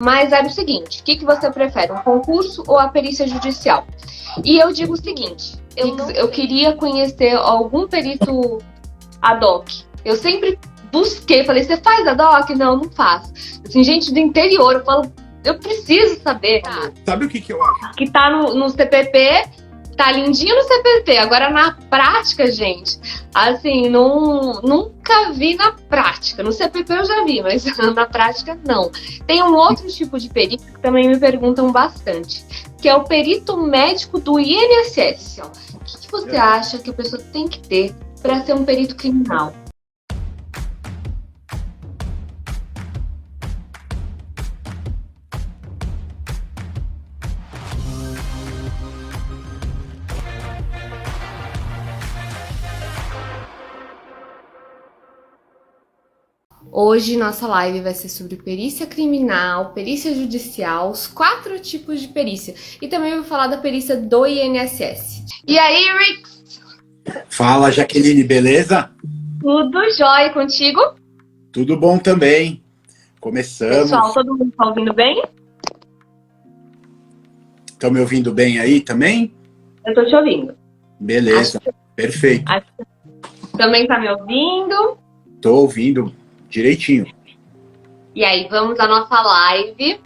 mas era o seguinte, o que você prefere, um concurso ou a perícia judicial? E eu digo o seguinte, eu queria conhecer algum perito ad hoc. Eu sempre busquei, falei, você faz ad hoc? Não, não faço. Assim, gente do interior, eu falo, eu preciso saber. Sabe o que eu acho? Que tá no CPP, tá lindinho no CPP. Agora na prática, gente, assim, nunca vi na prática. No CPP eu já vi, mas na prática não. Tem um outro tipo de perito que também me perguntam bastante, que é o perito médico do INSS. O que você acha que a pessoa tem que ter para ser um perito criminal? Hoje nossa live vai ser sobre perícia criminal, perícia judicial, os 4 tipos de perícia. E também vou falar da perícia do INSS. E aí, Rix? Fala, Jaqueline, beleza? Tudo jóia contigo? Tudo bom também. Começamos. Pessoal, todo mundo tá ouvindo bem? Estão me ouvindo bem aí também? Eu tô te ouvindo. Beleza, perfeito. Também tá me ouvindo? Tô ouvindo direitinho. E aí, vamos à nossa live.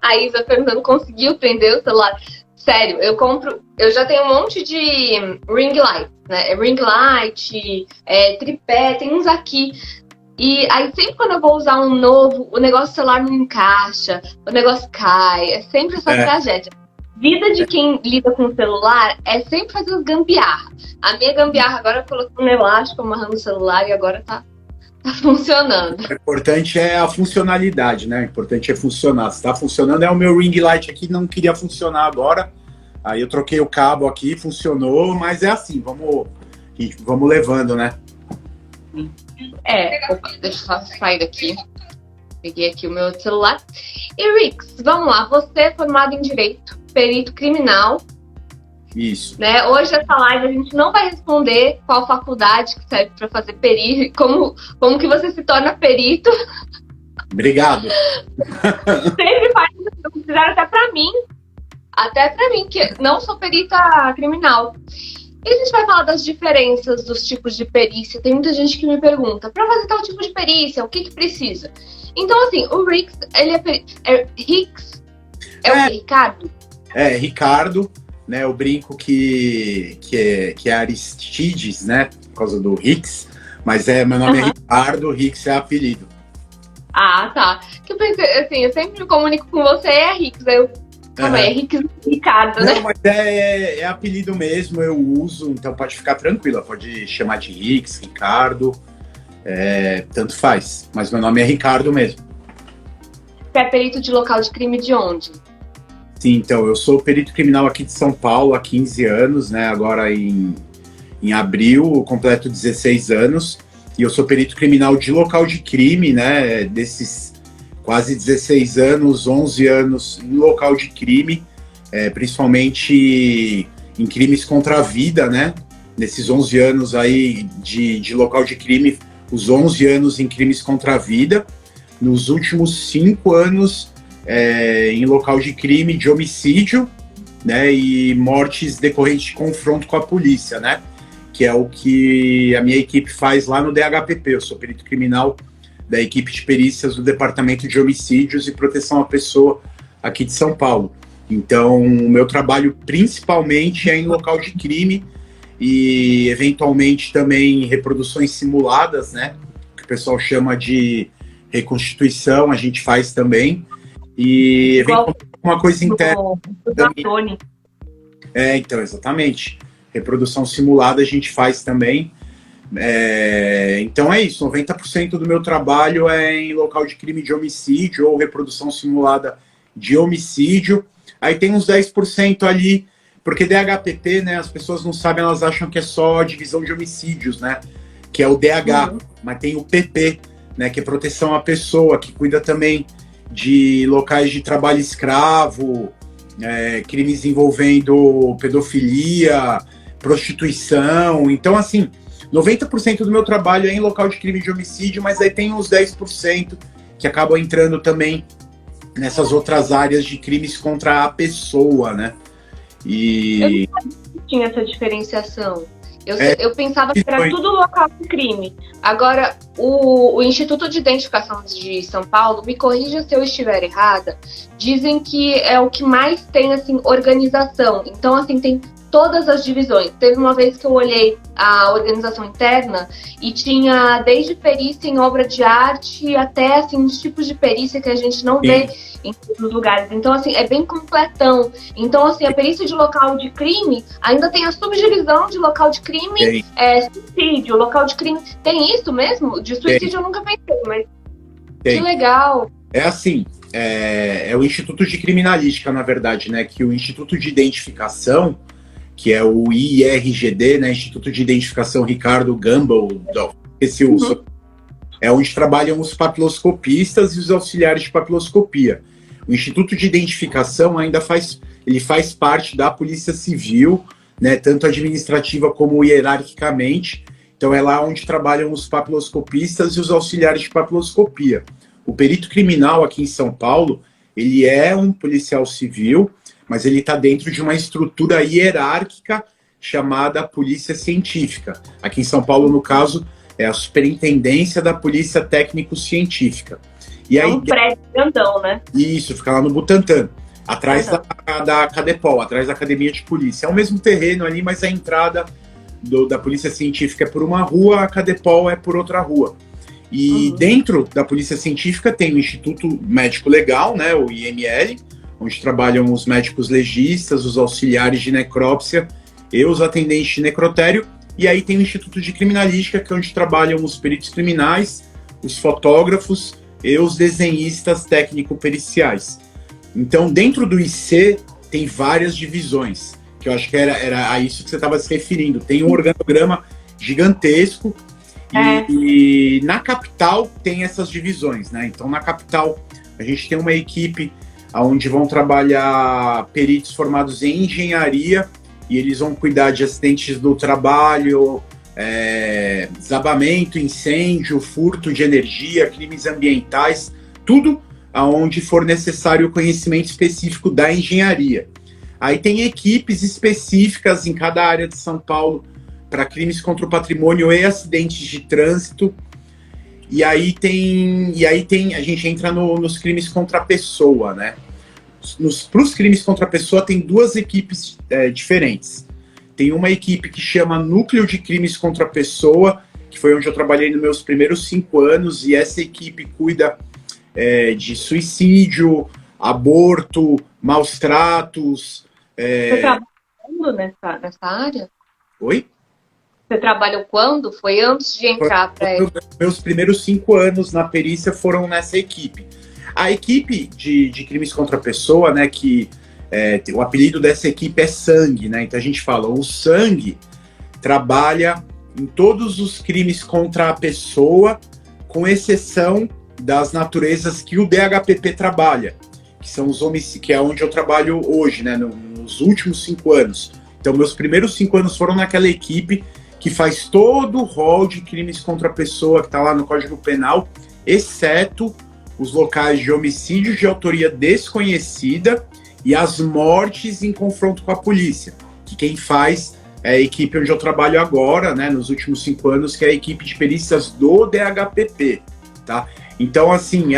A Isa perguntando, conseguiu prender o celular? Sério, eu já tenho um monte de ring light, né? Ring light, tripé, tem uns aqui. E aí sempre quando eu vou usar um novo, o negócio do celular não encaixa, o negócio cai, é sempre essa tragédia. Vida de quem lida com o celular é sempre fazer os gambiarra. A minha gambiarra agora eu coloquei um elástico amarrando o celular e agora tá funcionando. O importante é a funcionalidade, né? O importante é funcionar. Se tá funcionando, o meu ring light aqui não queria funcionar agora. Aí eu troquei o cabo aqui, funcionou, mas é assim, vamos levando, né? Opa, deixa eu só sair daqui. Peguei aqui o meu celular. E Rix, vamos lá, você é formado em Direito, perito criminal. Isso. Né? Hoje essa live a gente não vai responder qual faculdade que serve para fazer perito, como que você se torna perito. Obrigado. Sempre faz fizeram até pra mim, que não sou perita criminal. E a gente vai falar das diferenças dos tipos de perícia. Tem muita gente que me pergunta, para fazer tal tipo de perícia, o que precisa? Então, assim, o Rix, ele é Rix? O Ricardo? Ricardo, né? Eu brinco que é Aristides, né? Por causa do Rix. Mas meu nome é Ricardo, Rix é apelido. Ah, tá. Que eu pensei, assim, eu sempre me comunico com você, é Rix. Aí é Rix Ricardo, né? Não, mas é apelido mesmo, eu uso, então pode ficar tranquila, pode chamar de Rix, Ricardo, tanto faz. Mas meu nome é Ricardo mesmo. Você é perito de local de crime de onde? Sim, então, eu sou perito criminal aqui de São Paulo há 15 anos, né? Agora em abril eu completo 16 anos. E eu sou perito criminal de local de crime, né? Desses quase 16 anos, 11 anos em local de crime, principalmente em crimes contra a vida, né? Nesses 11 anos aí de local de crime, os 11 anos em crimes contra a vida. Nos últimos 5 anos em local de crime de homicídio, né? E mortes decorrentes de confronto com a polícia, né? Que é o que a minha equipe faz lá no DHPP. Eu sou perito criminal da equipe de perícias do Departamento de Homicídios e Proteção à Pessoa aqui de São Paulo. Então, o meu trabalho principalmente é em local de crime e, eventualmente, também reproduções simuladas, né? Que o pessoal chama de reconstituição, a gente faz também. E, eventualmente, uma coisa interna. Então, exatamente. Reprodução simulada a gente faz também. Então é isso, 90% do meu trabalho é em local de crime de homicídio ou reprodução simulada de homicídio. Aí tem uns 10% ali, porque DHPP, né, as pessoas não sabem, elas acham que é só divisão de homicídios, né, que é o DH, mas tem o PP, né, que é proteção à pessoa, que cuida também de locais de trabalho escravo, crimes envolvendo pedofilia, prostituição. Então, assim, 90% do meu trabalho é em local de crime de homicídio, mas aí tem uns 10% que acabam entrando também nessas outras áreas de crimes contra a pessoa, né? Eu não tinha essa diferenciação. É, Eu pensava que era tudo local de crime. Agora, o Instituto de Identificação de São Paulo, me corrija se eu estiver errada, dizem que é o que mais tem, assim, organização. Então, assim, tem todas as divisões. Teve uma vez que eu olhei a organização interna e tinha desde perícia em obra de arte até, assim, uns tipos de perícia que a gente não vê em todos os lugares. Então, assim, é bem completão. Então, assim, a perícia de local de crime ainda tem a subdivisão de local de crime, suicídio, local de crime. Tem isso mesmo? De suicídio eu nunca pensei, mas que legal. É assim, é o Instituto de Criminalística, na verdade, né? Que o Instituto de Identificação, que é o IRGD, né? Instituto de Identificação Ricardo Gumbel, esse é onde trabalham os papiloscopistas e os auxiliares de papiloscopia. O Instituto de Identificação ainda faz parte da Polícia Civil, né, tanto administrativa como hierarquicamente. Então é lá onde trabalham os papiloscopistas e os auxiliares de papiloscopia. O perito criminal aqui em São Paulo, ele é um policial civil, mas ele está dentro de uma estrutura hierárquica chamada Polícia Científica. Aqui em São Paulo, no caso, é a Superintendência da Polícia Técnico-Científica. E aí, um prédio grandão, né? Isso, fica lá no Butantã, atrás da Cadepol, atrás da Academia de Polícia. É o mesmo terreno ali, mas a entrada da Polícia Científica é por uma rua, a Cadepol é por outra rua. E dentro da Polícia Científica tem o Instituto Médico Legal, né, o IML, onde trabalham os médicos legistas, os auxiliares de necrópsia e os atendentes de necrotério. E aí tem o Instituto de Criminalística, que é onde trabalham os peritos criminais, os fotógrafos e os desenhistas técnico-periciais. Então, dentro do IC, tem várias divisões, que eu acho que era a isso que você estava se referindo. Tem um organograma gigantesco e na capital tem essas divisões, né? Então, na capital, a gente tem uma equipe onde vão trabalhar peritos formados em engenharia e eles vão cuidar de acidentes do trabalho, desabamento, incêndio, furto de energia, crimes ambientais, tudo aonde for necessário o conhecimento específico da engenharia. Aí tem equipes específicas em cada área de São Paulo para crimes contra o patrimônio e acidentes de trânsito. E aí a gente entra nos crimes contra a pessoa, né? Para os crimes contra a pessoa tem duas equipes diferentes. Tem uma equipe que chama Núcleo de Crimes contra a Pessoa, que foi onde eu trabalhei nos meus primeiros 5 anos, e essa equipe cuida de suicídio, aborto, maus tratos. Você trabalhou nessa área? Oi? Você trabalhou quando? Foi antes de entrar para ele? Meus primeiros 5 anos na perícia foram nessa equipe. A equipe de crimes contra a pessoa, né, que o apelido dessa equipe é Sangue, né? Então a gente fala, o Sangue trabalha em todos os crimes contra a pessoa, com exceção das naturezas que o DHPP trabalha, que são os homicídios, que é onde eu trabalho hoje, né, nos últimos 5 anos. Então, meus primeiros 5 anos foram naquela equipe que faz todo o rol de crimes contra a pessoa que está lá no Código Penal, exceto os locais de homicídio de autoria desconhecida e as mortes em confronto com a polícia, que quem faz é a equipe onde eu trabalho agora, né, nos últimos 5 anos, que é a equipe de perícias do DHPP, tá? Então, assim,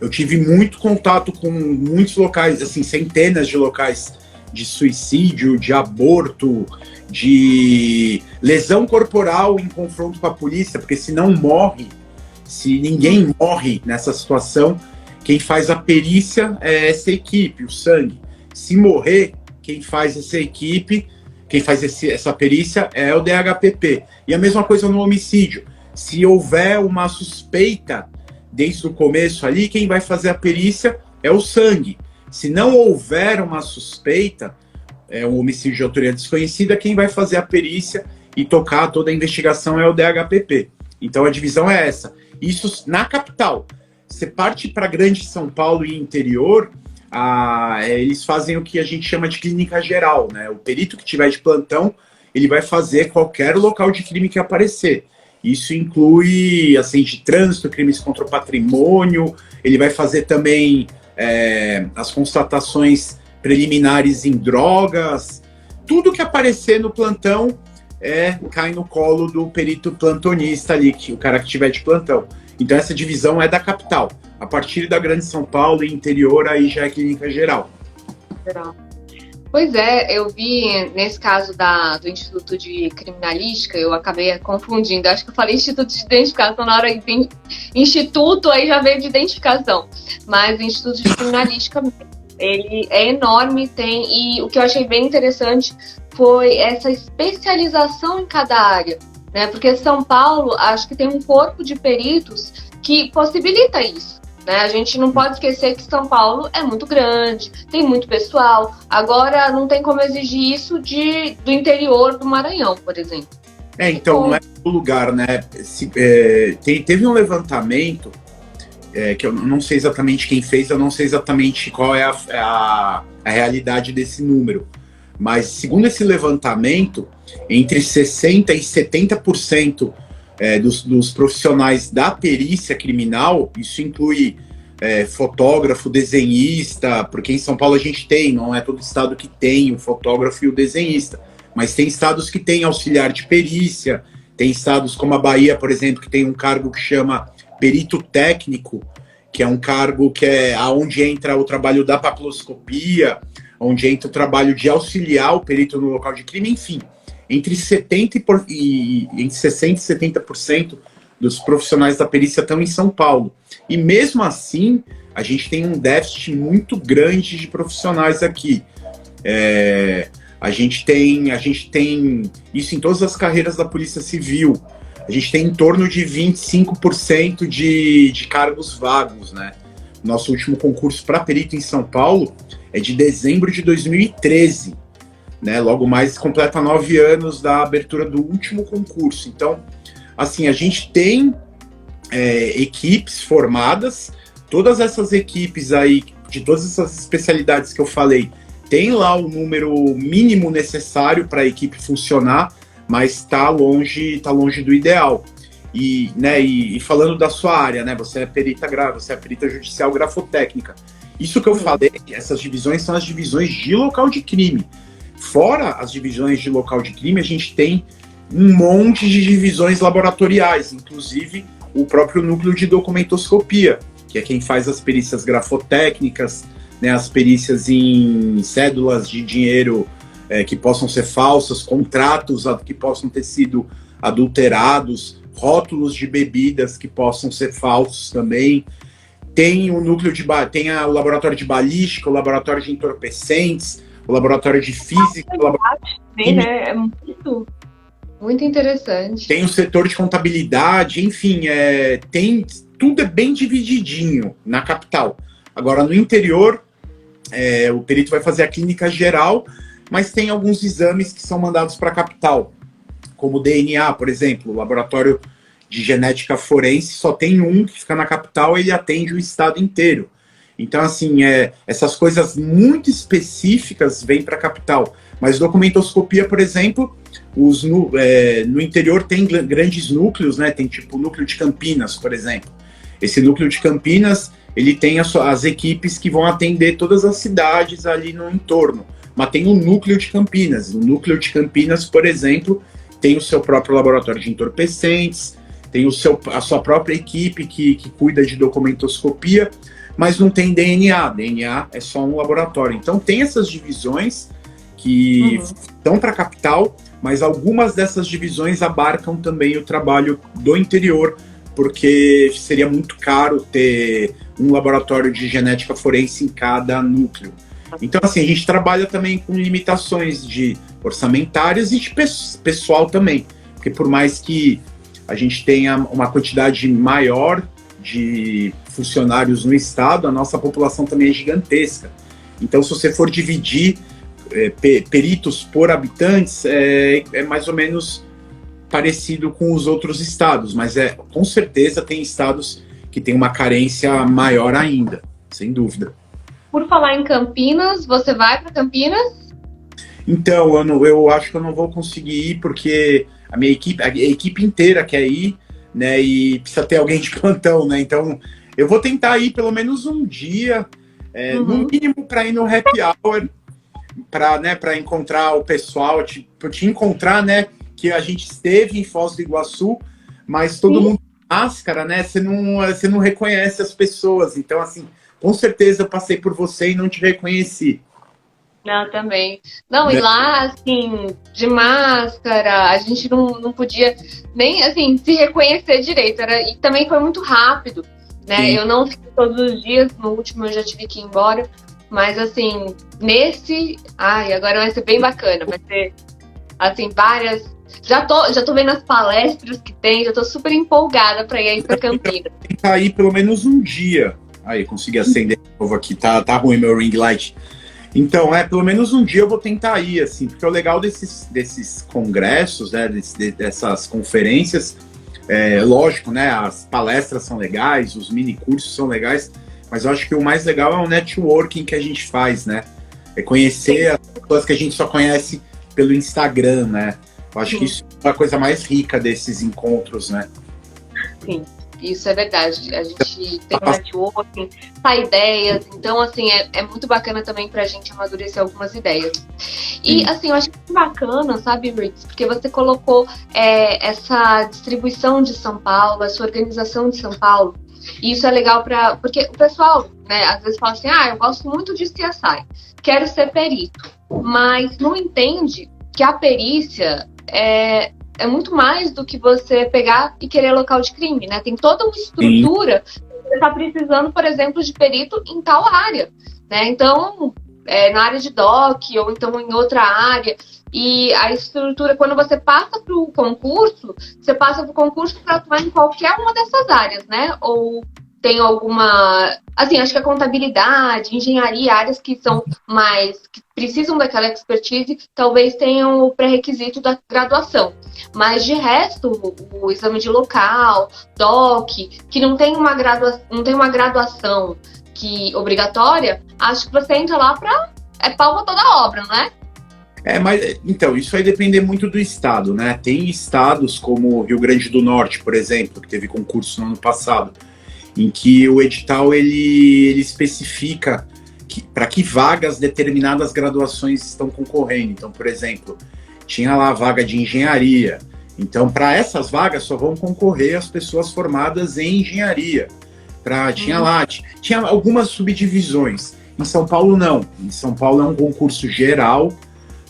eu tive muito contato com muitos locais, assim, centenas de locais de suicídio, de aborto, de lesão corporal em confronto com a polícia, porque se ninguém morre nessa situação, quem faz a perícia é essa equipe, o Sangue. Se morrer, quem faz essa equipe, quem faz essa perícia é o DHPP. E a mesma coisa no homicídio. Se houver uma suspeita desde o começo ali, quem vai fazer a perícia é o Sangue. Se não houver uma suspeita, um homicídio de autoria desconhecida, quem vai fazer a perícia e tocar toda a investigação é o DHPP. Então a divisão é essa. Isso na capital. Você parte para Grande São Paulo e interior, eles fazem o que a gente chama de clínica geral, né? O perito que tiver de plantão, ele vai fazer qualquer local de crime que aparecer. Isso inclui acidente de trânsito, crimes contra o patrimônio, ele vai fazer também as constatações preliminares em drogas, tudo que aparecer no plantão cai no colo do perito plantonista ali, o cara que estiver de plantão. Então essa divisão é da capital. A partir da Grande São Paulo e interior, aí já é clínica geral. Pois é, eu vi nesse caso do Instituto de Criminalística, eu acabei confundindo. Acho que eu falei Instituto de Identificação na hora de Instituto, aí já veio de identificação. Mas o Instituto de Criminalística, ele é enorme, e o que eu achei bem interessante foi essa especialização em cada área, né? Porque São Paulo, acho que tem um corpo de peritos que possibilita isso. Né? A gente não pode esquecer que São Paulo é muito grande, tem muito pessoal. Agora, não tem como exigir isso do interior do Maranhão, por exemplo. Então, não é o lugar, né? Teve um levantamento, que eu não sei exatamente quem fez, eu não sei exatamente qual é a realidade desse número. Mas, segundo esse levantamento, entre 60% e 70% dos profissionais da perícia criminal, isso inclui fotógrafo, desenhista, porque em São Paulo a gente tem, não é todo estado que tem o fotógrafo e o desenhista, mas tem estados que tem auxiliar de perícia, tem estados como a Bahia, por exemplo, que tem um cargo que chama perito técnico, que é um cargo que é onde entra o trabalho da papiloscopia, onde entra o trabalho de auxiliar o perito no local de crime, enfim. Entre 60% e 70% dos profissionais da perícia estão em São Paulo. E mesmo assim, a gente tem um déficit muito grande de profissionais aqui. A gente tem isso em todas as carreiras da Polícia Civil. A gente tem em torno de 25% de cargos vagos, né? Nosso último concurso para perito em São Paulo é de dezembro de 2013. Né, logo mais completa 9 anos da abertura do último concurso. Então, assim, a gente tem equipes formadas, todas essas equipes aí, de todas essas especialidades que eu falei, tem lá o número mínimo necessário para a equipe funcionar, mas está longe do ideal. E falando da sua área, né, você é perita judicial grafotécnica. Isso que eu falei, essas divisões são as divisões de local de crime. Fora as divisões de local de crime, a gente tem um monte de divisões laboratoriais, inclusive o próprio núcleo de documentoscopia, que é quem faz as perícias grafotécnicas, né, as perícias em cédulas de dinheiro que possam ser falsas, contratos que possam ter sido adulterados, rótulos de bebidas que possam ser falsos também. Tem o núcleo tem o laboratório de balística, o laboratório de entorpecentes, o laboratório de física, né? É muito interessante. Tem o setor de contabilidade, enfim, tudo é bem divididinho na capital. Agora, no interior, o perito vai fazer a clínica geral, mas tem alguns exames que são mandados para a capital, como o DNA, por exemplo, o laboratório de genética forense só tem um que fica na capital e ele atende o estado inteiro. Então, assim, essas coisas muito específicas vêm para a capital. Mas documentoscopia, por exemplo, no interior tem grandes núcleos, né? Tem tipo o núcleo de Campinas, por exemplo. Esse núcleo de Campinas, ele tem as equipes que vão atender todas as cidades ali no entorno. Mas tem o núcleo de Campinas. O núcleo de Campinas, por exemplo, tem o seu próprio laboratório de entorpecentes, tem a sua própria equipe que cuida de documentoscopia, mas não tem DNA. DNA é só um laboratório. Então tem essas divisões que estão para a capital, mas algumas dessas divisões abarcam também o trabalho do interior, porque seria muito caro ter um laboratório de genética forense em cada núcleo. Então, assim, a gente trabalha também com limitações orçamentárias e de pessoal também, porque por mais que a gente tenha uma quantidade maior de funcionários no estado, a nossa população também é gigantesca. Então, se você for dividir peritos por habitantes, é mais ou menos parecido com os outros estados, mas com certeza tem estados que têm uma carência maior ainda, sem dúvida. Por falar em Campinas, você vai para Campinas? Então, eu acho que eu não vou conseguir ir, porque a equipe inteira quer ir, né? E precisa ter alguém de plantão, né? Então, eu vou tentar ir pelo menos um dia, no mínimo para ir no happy hour, para encontrar o pessoal, te encontrar, né? Que a gente esteve em Foz do Iguaçu, mas todo mundo com máscara, né? Você não reconhece as pessoas. Então, assim, com certeza eu passei por você e não te reconheci. Não, também. Não, e lá, assim, de máscara, a gente não podia nem, assim, se reconhecer direito. E também foi muito rápido, né? Sim. Eu não fiquei todos os dias, no último eu já tive que ir embora. Mas, assim, agora vai ser bem bacana. Vai ser, assim, várias... Já tô vendo as palestras que tem, já tô super empolgada para ir aí pra Campinas. Tentar ir pelo menos um dia. Aí, consegui acender de novo aqui. Tá ruim meu ring light. Então, pelo menos um dia eu vou tentar ir, assim, porque o legal desses congressos, né, dessas conferências, lógico, né, as palestras são legais, os mini cursos são legais, mas eu acho que o mais legal é o networking que a gente faz, né, é conhecer as pessoas que a gente só conhece pelo Instagram, né, eu acho que isso é a coisa mais rica desses encontros, né. Sim. Isso é verdade. A gente tem um networking, ideias. Então, assim, é muito bacana também pra gente amadurecer algumas ideias. E, assim, eu acho muito bacana, sabe, Ritz? Porque você colocou essa distribuição de São Paulo, essa organização de São Paulo. E isso é legal porque o pessoal, né, às vezes fala assim, eu gosto muito de CSI, quero ser perito. Mas não entende que a perícia é muito mais do que você pegar e querer local de crime, né? Tem toda uma estrutura que você está precisando, por exemplo, de perito em tal área, né? Então, na área de doc ou então em outra área. E a estrutura, quando você passa para o concurso, você passa para o concurso para atuar em qualquer uma dessas áreas, né? Ou tem alguma... Assim, acho que a contabilidade, engenharia, áreas que são que precisam daquela expertise, talvez tenham o pré-requisito da graduação. Mas, de resto, o exame de local, DOC, que não tem uma graduação obrigatória, acho que você entra lá pau pra toda a obra, não é? Mas, então, isso vai depender muito do estado, né? Tem estados como o Rio Grande do Norte, por exemplo, que teve concurso no ano passado, em que o edital ele especifica para que vagas determinadas graduações estão concorrendo. Então, por exemplo, tinha lá a vaga de engenharia. Então, para essas vagas só vão concorrer as pessoas formadas em engenharia. Tinha algumas subdivisões. Em São Paulo, não. Em São Paulo é um concurso geral,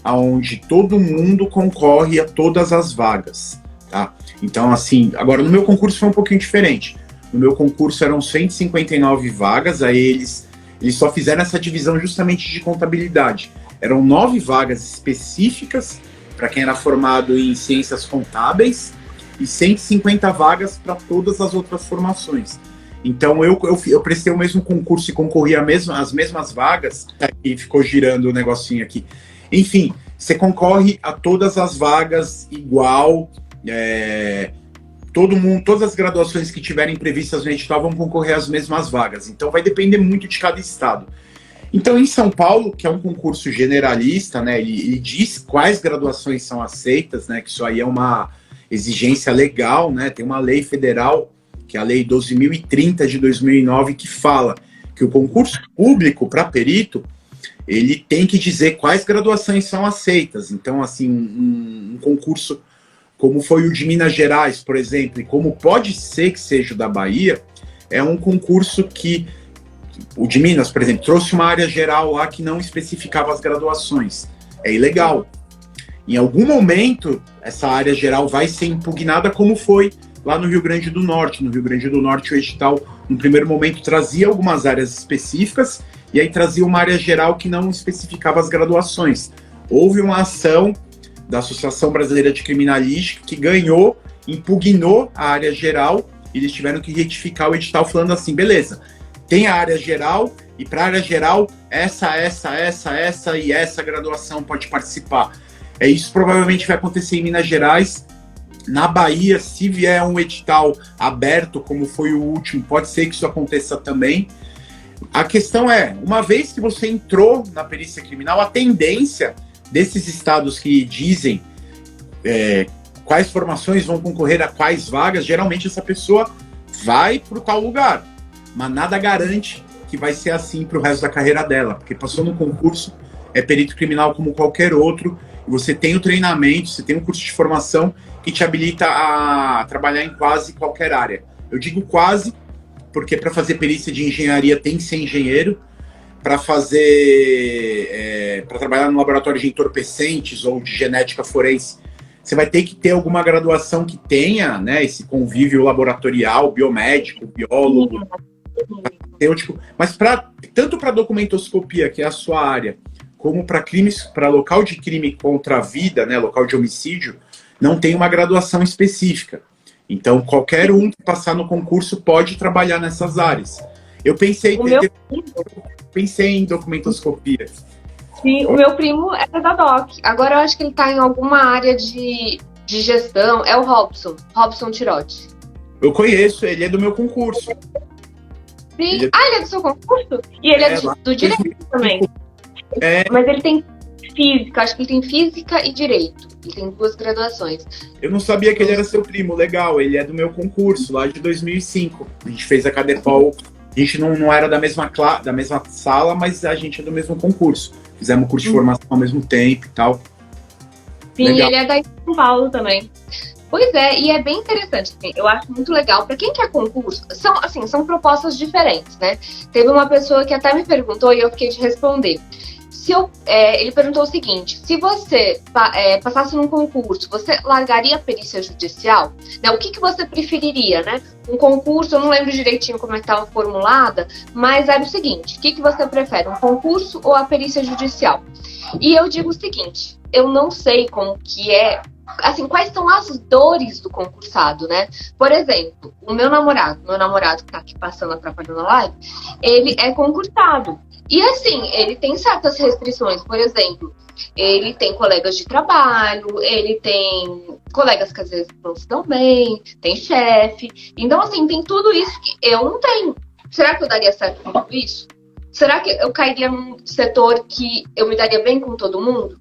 onde todo mundo concorre a todas as vagas. Tá? Então, assim, agora no meu concurso foi um pouquinho diferente. No meu concurso eram 159 vagas, aí eles só fizeram essa divisão justamente de contabilidade. Eram 9 vagas específicas para quem era formado em ciências contábeis e 150 vagas para todas as outras formações. Então eu prestei o mesmo concurso e concorri às mesmas vagas, e ficou girando o negocinho aqui. Enfim, você concorre a todas as vagas igual, todo mundo, todas as graduações que tiverem previstas no edital vão concorrer às mesmas vagas. Então vai depender muito de cada estado. Então em São Paulo, que é um concurso generalista, né, ele diz quais graduações são aceitas, né, que isso aí é uma exigência legal, né, tem uma lei federal, que é a Lei 12.030 de 2009, que fala que o concurso público para perito, ele tem que dizer quais graduações são aceitas. Então, assim, um concurso como foi o de Minas Gerais, por exemplo, e como pode ser que seja o da Bahia, é um concurso que, o de Minas, por exemplo, trouxe uma área geral lá que não especificava as graduações. É ilegal. Em algum momento, essa área geral vai ser impugnada, como foi lá no Rio Grande do Norte. No Rio Grande do Norte, o edital, no primeiro momento, trazia algumas áreas específicas, e aí trazia uma área geral que não especificava as graduações. Houve uma ação da Associação Brasileira de Criminalística, que impugnou a área geral, e eles tiveram que retificar o edital falando assim, beleza, tem a área geral, e para a área geral, essa e essa graduação pode participar. Isso provavelmente vai acontecer em Minas Gerais. Na Bahia, se vier um edital aberto, como foi o último, pode ser que isso aconteça também. A questão é, uma vez que você entrou na perícia criminal, a tendência desses estados que dizem quais formações vão concorrer a quais vagas, geralmente essa pessoa vai para tal lugar. Mas nada garante que vai ser assim para o resto da carreira dela, porque passou no concurso, é perito criminal como qualquer outro, e você tem o treinamento, você tem um curso de formação que te habilita a trabalhar em quase qualquer área. Eu digo quase, porque para fazer perícia de engenharia tem que ser engenheiro, para fazer, para trabalhar no laboratório de entorpecentes ou de genética forense, você vai ter que ter alguma graduação que tenha, né, esse convívio laboratorial, biomédico, biólogo, farmacêutico, mas tanto para documentoscopia, que é a sua área, como para crimes, para local de crime contra a vida, né, local de homicídio, não tem uma graduação específica. Então, qualquer um que passar no concurso pode trabalhar nessas áreas. Eu pensei em documentoscopia. Sim, o meu primo era da DOC. Agora eu acho que ele está em alguma área de gestão. É o Robson Tirotti. Eu conheço, ele é do meu concurso. Sim. Ele é do seu concurso? E ele é do direito também. Mas ele tem física, acho que ele tem física e direito. Ele tem 2 graduações. Eu não sabia que ele era seu primo, legal. Ele é do meu concurso, lá de 2005. A gente fez a Cadepol. A gente não era da mesma sala, mas a gente é do mesmo concurso. Fizemos curso de formação ao mesmo tempo e tal. Sim, legal. Ele é da São Paulo também. Pois é, e é bem interessante. Assim, eu acho muito legal. Para quem quer concurso, são propostas diferentes, né? Teve uma pessoa que até me perguntou e eu fiquei de responder. Ele perguntou o seguinte: se você passasse num concurso, você largaria a perícia judicial? Né, o que você preferiria, né? Um concurso, eu não lembro direitinho como é que estava formulada, mas era o seguinte: o que você prefere, um concurso ou a perícia judicial? E eu digo o seguinte: eu não sei como que é, assim, quais são as dores do concursado, né? Por exemplo, o meu namorado que tá aqui passando, atrapalhando a live, ele é concursado. E assim, ele tem certas restrições, por exemplo, ele tem colegas de trabalho, ele tem colegas que às vezes não se dão bem, tem chefe. Então, assim, tem tudo isso que eu não tenho. Será que eu daria certo com tudo isso? Será que eu cairia num setor que eu me daria bem com todo mundo?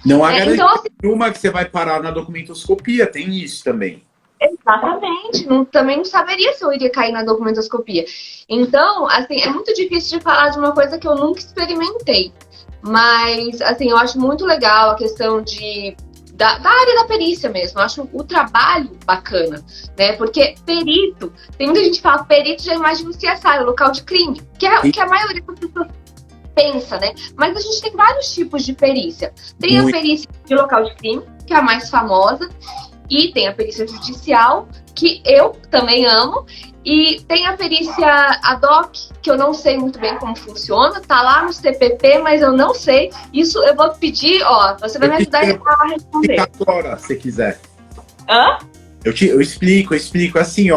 Não há garantia nenhuma que você vai parar na documentoscopia, tem isso também. Exatamente, também não saberia se eu iria cair na documentoscopia. Então, assim, é muito difícil de falar de uma coisa que eu nunca experimentei. Mas, assim, eu acho muito legal a questão da área da perícia mesmo. Eu acho o trabalho bacana, né? Porque perito, tem muita gente que fala perito, já imagina o CSI, o local de crime, que é o que a maioria das pessoas pensa, né? Mas a gente tem vários tipos de perícia. Tem a perícia de local de crime, que é a mais famosa. E tem a perícia judicial, que eu também amo. E tem a perícia ad hoc, que eu não sei muito bem como funciona. Tá lá no CPP, mas eu não sei. Isso eu vou pedir, você vai me ajudar a responder. Agora, se quiser. Hã? Eu explico assim,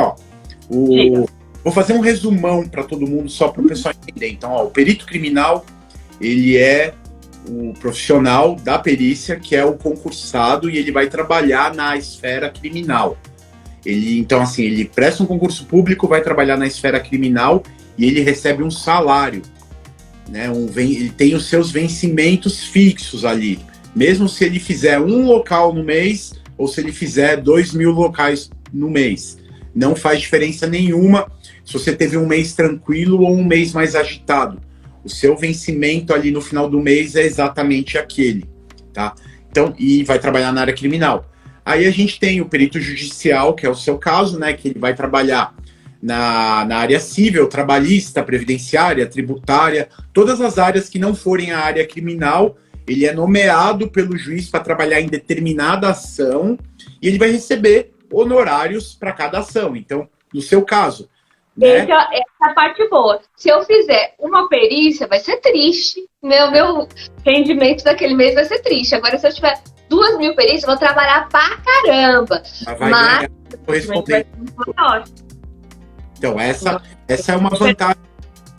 vou fazer um resumão para todo mundo, só para o pessoal entender. Então, o perito criminal, ele é o profissional da perícia, que é o concursado, e ele vai trabalhar na esfera criminal. Então, assim, ele presta um concurso público, vai trabalhar na esfera criminal e ele recebe um salário, né? Ele tem os seus vencimentos fixos ali. Mesmo se ele fizer um local no mês ou se ele fizer 2.000 locais no mês. Não faz diferença nenhuma se você teve um mês tranquilo ou um mês mais agitado. O seu vencimento ali no final do mês é exatamente aquele, tá? Então, e vai trabalhar na área criminal. Aí a gente tem o perito judicial, que é o seu caso, né? Que ele vai trabalhar na área civil, trabalhista, previdenciária, tributária, todas as áreas que não forem a área criminal, ele é nomeado pelo juiz para trabalhar em determinada ação e ele vai receber honorários para cada ação. Então, no seu caso, né? Essa é a parte boa. Se eu fizer uma perícia, vai ser triste. Meu rendimento daquele mês vai ser triste. Agora, se eu tiver 2.000 perícias, eu vou trabalhar pra caramba. Mas correspondente. Então, essa é uma vantagem.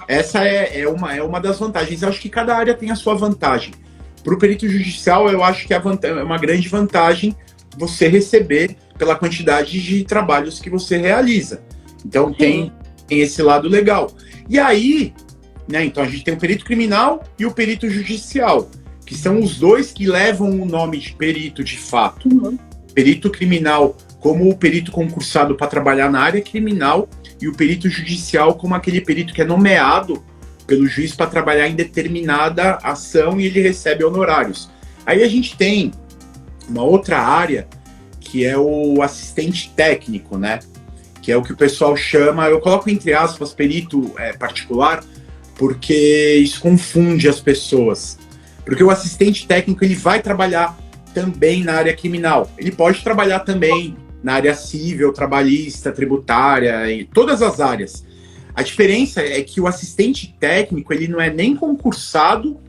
Essa é uma das vantagens. Eu acho que cada área tem a sua vantagem. Para o perito judicial, eu acho que é uma grande vantagem você receber pela quantidade de trabalhos que você realiza. Então, tem esse lado legal. E aí, né, então a gente tem o perito criminal e o perito judicial, que são os dois que levam o nome de perito de fato. perito criminal como o perito concursado para trabalhar na área criminal e o perito judicial como aquele perito que é nomeado pelo juiz para trabalhar em determinada ação e ele recebe honorários. Aí a gente tem uma outra área que é o assistente técnico, né? Que é o que o pessoal chama, eu coloco entre aspas, perito particular, porque isso confunde as pessoas. Porque o assistente técnico, ele vai trabalhar também na área criminal. Ele pode trabalhar também na área civil, trabalhista, tributária, em todas as áreas. A diferença é que o assistente técnico, ele não é nem concursado,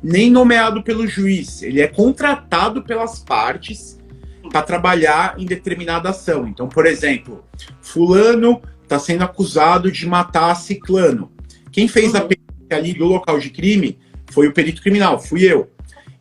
nem nomeado pelo juiz. Ele é contratado pelas partes para trabalhar em determinada ação. Então, por exemplo, fulano está sendo acusado de matar ciclano. Quem fez a perícia ali do local de crime foi o perito criminal, fui eu.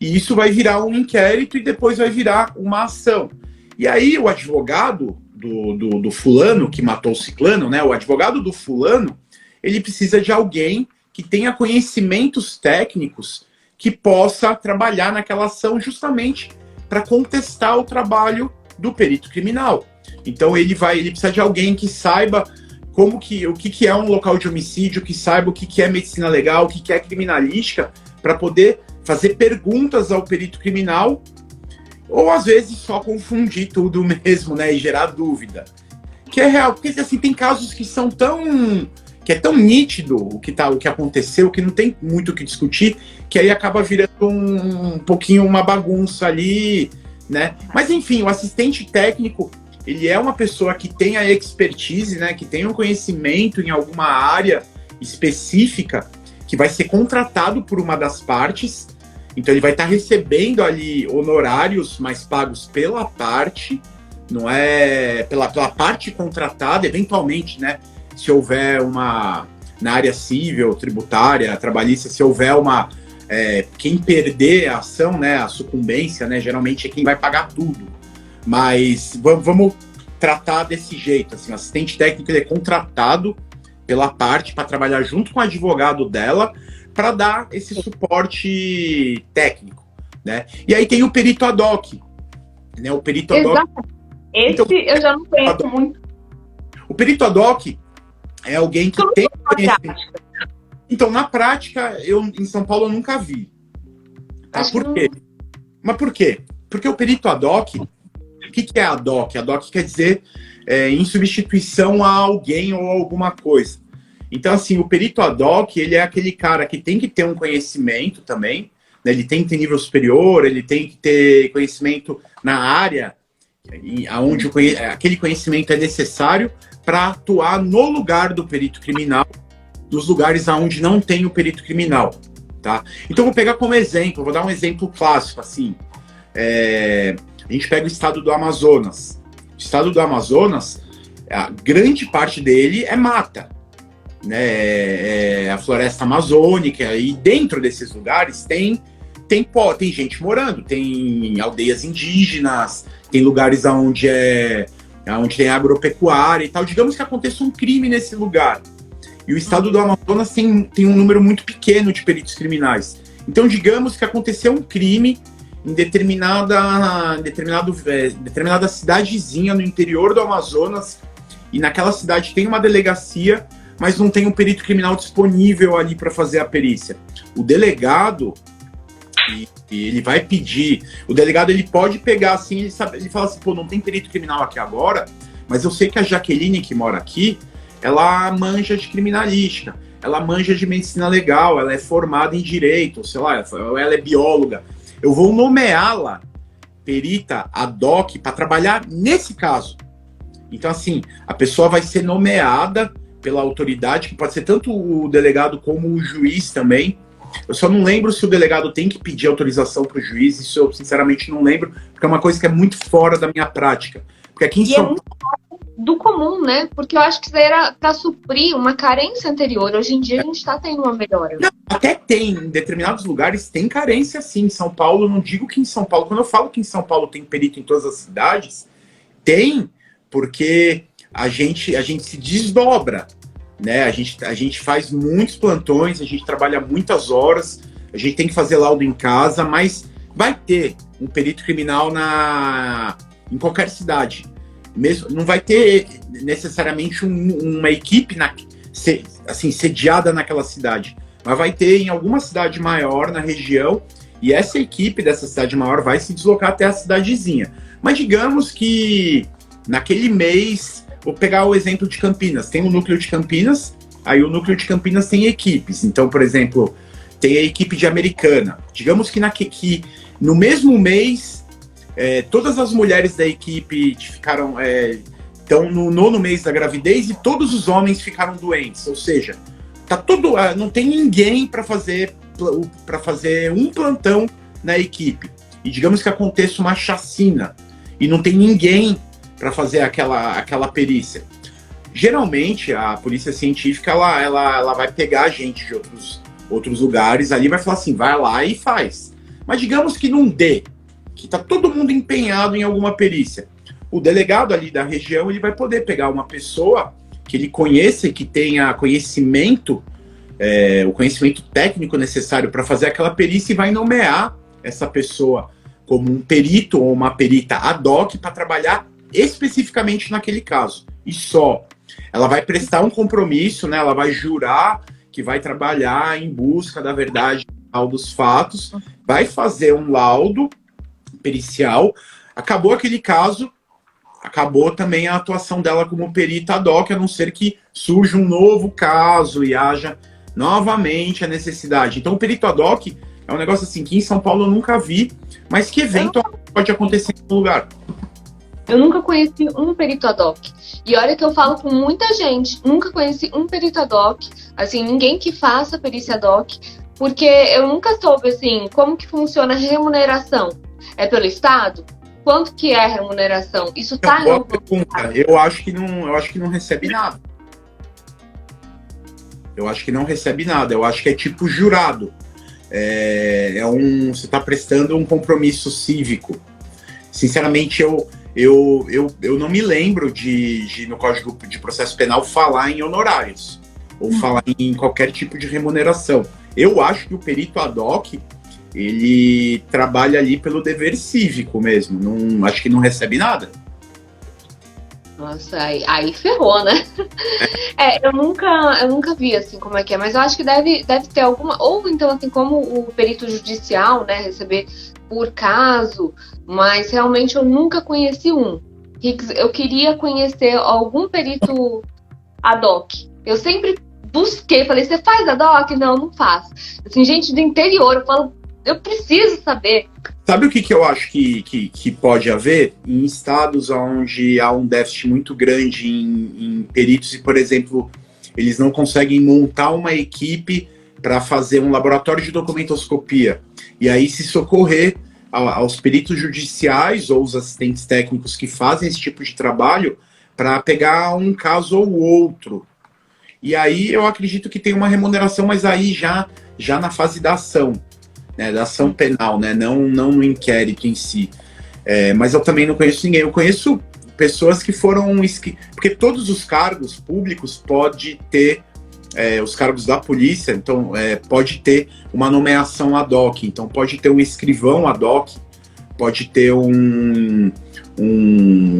E isso vai virar um inquérito e depois vai virar uma ação. E aí o advogado do fulano que matou o ciclano, né? O advogado do fulano, ele precisa de alguém que tenha conhecimentos técnicos que possa trabalhar naquela ação justamente para contestar o trabalho do perito criminal. Então ele precisa de alguém que saiba o que é um local de homicídio, que saiba o que é medicina legal, o que é criminalística, para poder fazer perguntas ao perito criminal, ou às vezes só confundir tudo mesmo, né, e gerar dúvida. Que é real, porque assim, tem casos que são que é tão nítido o que aconteceu, que não tem muito o que discutir, que aí acaba virando um pouquinho uma bagunça ali, né? Mas enfim, o assistente técnico, ele é uma pessoa que tem a expertise, né, que tem um conhecimento em alguma área específica, que vai ser contratado por uma das partes, então ele vai estar recebendo ali honorários mais pagos pela parte, não é pela parte contratada, eventualmente, né, se houver na área civil, tributária, trabalhista, se houver quem perder a ação, né, a sucumbência, né, geralmente é quem vai pagar tudo. Mas vamos tratar desse jeito, assim, o assistente técnico, ele é contratado pela parte para trabalhar junto com o advogado dela para dar esse suporte técnico, né? E aí tem o perito ad hoc, né? O perito ad hoc. Exato. Esse então, eu já não conheço muito. O perito ad hoc é alguém que tem conhecimento. Então, na prática, em São Paulo eu nunca vi. Tá? Por quê? Mas por quê? Porque o perito ad hoc, o que é ad hoc? Ad hoc quer dizer em substituição a alguém ou alguma coisa. Então, assim, o perito ad hoc, ele é aquele cara que tem que ter um conhecimento também, né? Ele tem que ter nível superior, ele tem que ter conhecimento na área onde aquele conhecimento é necessário para atuar no lugar do perito criminal, dos lugares onde não tem o perito criminal, tá? Então, vou pegar como exemplo, vou dar um exemplo clássico, assim. A gente pega o estado do Amazonas. O estado do Amazonas, a grande parte dele é mata, né? A floresta amazônica, e dentro desses lugares tem gente morando, tem aldeias indígenas, tem lugares onde tem agropecuária e tal. Digamos que aconteça um crime nesse lugar. E o estado do Amazonas tem um número muito pequeno de peritos criminais. Então, digamos que aconteceu um crime em determinada cidadezinha no interior do Amazonas, e naquela cidade tem uma delegacia, mas não tem um perito criminal disponível ali para fazer a perícia. O delegado, ele vai pedir, o delegado ele pode pegar assim, ele fala assim, pô, não tem perito criminal aqui agora, mas eu sei que a Jaqueline que mora aqui, ela manja de criminalística, ela manja de medicina legal, ela é formada em direito, sei lá, ela é bióloga. Eu vou nomeá-la perita ad hoc para trabalhar nesse caso. Então, assim, a pessoa vai ser nomeada pela autoridade, que pode ser tanto o delegado como o juiz também. Eu só não lembro se o delegado tem que pedir autorização para o juiz, isso eu sinceramente não lembro, porque é uma coisa que é muito fora da minha prática. Porque aqui em São Paulo, do comum, né? Porque eu acho que isso era para suprir uma carência anterior. Hoje em dia a gente está tendo uma melhora. Não, até tem, em determinados lugares tem carência sim. Em São Paulo, não digo que em São Paulo, quando eu falo que em São Paulo tem perito em todas as cidades, tem, porque a gente se desdobra, né? A gente faz muitos plantões, a gente trabalha muitas horas, a gente tem que fazer laudo em casa, mas vai ter um perito criminal em qualquer cidade. Mesmo, não vai ter necessariamente uma equipe assim, sediada naquela cidade, mas vai ter em alguma cidade maior na região, e essa equipe dessa cidade maior vai se deslocar até a cidadezinha. Mas digamos que naquele mês, vou pegar o exemplo de Campinas, tem o núcleo de Campinas, aí o núcleo de Campinas tem equipes. Então, por exemplo, tem a equipe de Americana. Digamos que no mesmo mês, todas as mulheres da equipe estão no 9º mês da gravidez e todos os homens ficaram doentes. Ou seja, não tem ninguém para fazer um plantão na equipe. E digamos que aconteça uma chacina e não tem ninguém para fazer aquela perícia. Geralmente, a polícia científica ela vai pegar gente de outros lugares ali e vai falar assim, vai lá e faz. Mas digamos que não dê, que está todo mundo empenhado em alguma perícia. O delegado ali da região ele vai poder pegar uma pessoa que ele conheça e que tenha conhecimento, o conhecimento técnico necessário para fazer aquela perícia e vai nomear essa pessoa como um perito ou uma perita ad hoc para trabalhar especificamente naquele caso. E só. Ela vai prestar um compromisso, né? Ela vai jurar que vai trabalhar em busca da verdade dos fatos, vai fazer um laudo pericial. Acabou aquele caso, acabou também a atuação dela como perita ad hoc, a não ser que surja um novo caso e haja novamente a necessidade. Então, o perito ad hoc é um negócio assim que em São Paulo eu nunca vi, mas que eventualmente pode acontecer em algum lugar. Eu nunca conheci um perito ad hoc. E olha que eu falo com muita gente, nunca conheci um perito ad hoc, assim, ninguém que faça perícia ad hoc, porque eu nunca soube, assim, como que funciona a remuneração. É pelo Estado? Quanto que é a remuneração? Isso tá em algum lugar? Eu acho que não recebe nada. Eu acho que não recebe nada. Eu acho que é tipo jurado. Você está prestando um compromisso cívico. Sinceramente, eu não me lembro de no Código de Processo Penal falar em honorários ou falar em qualquer tipo de remuneração. Eu acho que o perito ad hoc ele trabalha ali pelo dever cívico mesmo. Não, acho que não recebe nada. Nossa, aí ferrou, né? Eu nunca vi assim como é que é, mas eu acho que deve ter alguma, ou então assim como o perito judicial, né, receber por caso, mas realmente eu nunca conheci um. Eu queria conhecer algum perito ad hoc. Eu sempre busquei, falei, você faz ad hoc? Não faço. Assim, gente do interior, eu falo, eu preciso saber. Sabe o que eu acho que pode haver? Em estados onde há um déficit muito grande em peritos e, por exemplo, eles não conseguem montar uma equipe para fazer um laboratório de documentoscopia. E aí se socorrer aos peritos judiciais ou os assistentes técnicos que fazem esse tipo de trabalho para pegar um caso ou outro. E aí eu acredito que tem uma remuneração, mas aí já na fase da ação. Né, da ação penal, né, não no inquérito em si. Mas eu também não conheço ninguém. Eu conheço pessoas que foram... Porque todos os cargos públicos pode ter, os cargos da polícia, então pode ter uma nomeação ad hoc, então pode ter um escrivão ad hoc, pode ter um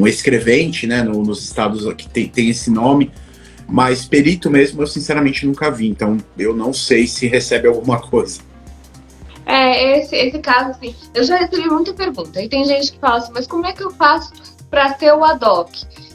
escrevente, né, nos estados que tem esse nome, mas perito mesmo eu sinceramente nunca vi, então eu não sei se recebe alguma coisa. Esse caso, assim, eu já recebi muita pergunta. E tem gente que fala assim, mas como é que eu faço para ser o ad hoc?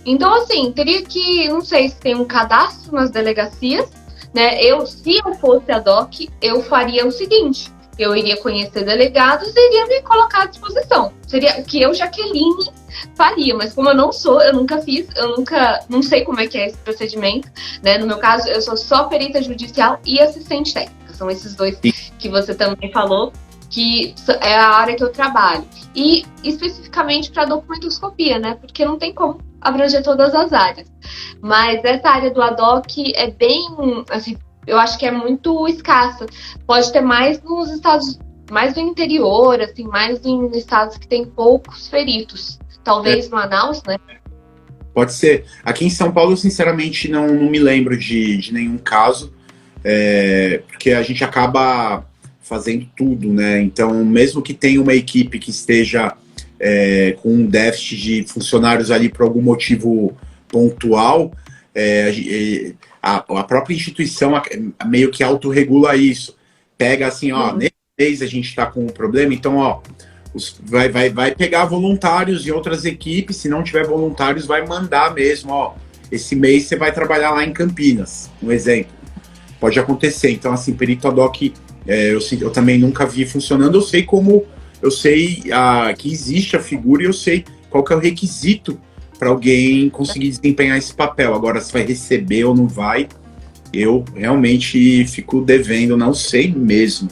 Então, assim, teria que, não sei se tem um cadastro nas delegacias, né? Se eu fosse ad hoc, eu faria o seguinte, eu iria conhecer delegados e iria me colocar à disposição. Seria o que eu, Jaqueline, faria, mas como eu não sou, eu nunca fiz, não sei como é que é esse procedimento, né? No meu caso, eu sou só perita judicial e assistente técnica. São esses dois que você também falou, que é a área que eu trabalho. E especificamente para documentoscopia, né? Porque não tem como abranger todas as áreas. Mas essa área do ad hoc é bem, assim, eu acho que é muito escassa. Pode ter mais nos estados, mais do interior, assim, mais em estados que tem poucos peritos. Talvez Manaus, né? Pode ser. Aqui em São Paulo, sinceramente, não me lembro de nenhum caso. Porque a gente acaba fazendo tudo, né? Então, mesmo que tenha uma equipe que esteja com um déficit de funcionários ali por algum motivo pontual, a própria instituição meio que autorregula isso. Pega assim, nesse mês a gente está com um problema, então, vai pegar voluntários de outras equipes, se não tiver voluntários, vai mandar mesmo, esse mês você vai trabalhar lá em Campinas, um exemplo. Pode acontecer. Então, assim, perito ad hoc, eu também nunca vi funcionando. Eu sei que existe a figura e eu sei qual que é o requisito para alguém conseguir desempenhar esse papel. Agora, se vai receber ou não vai, eu realmente fico devendo, não sei mesmo.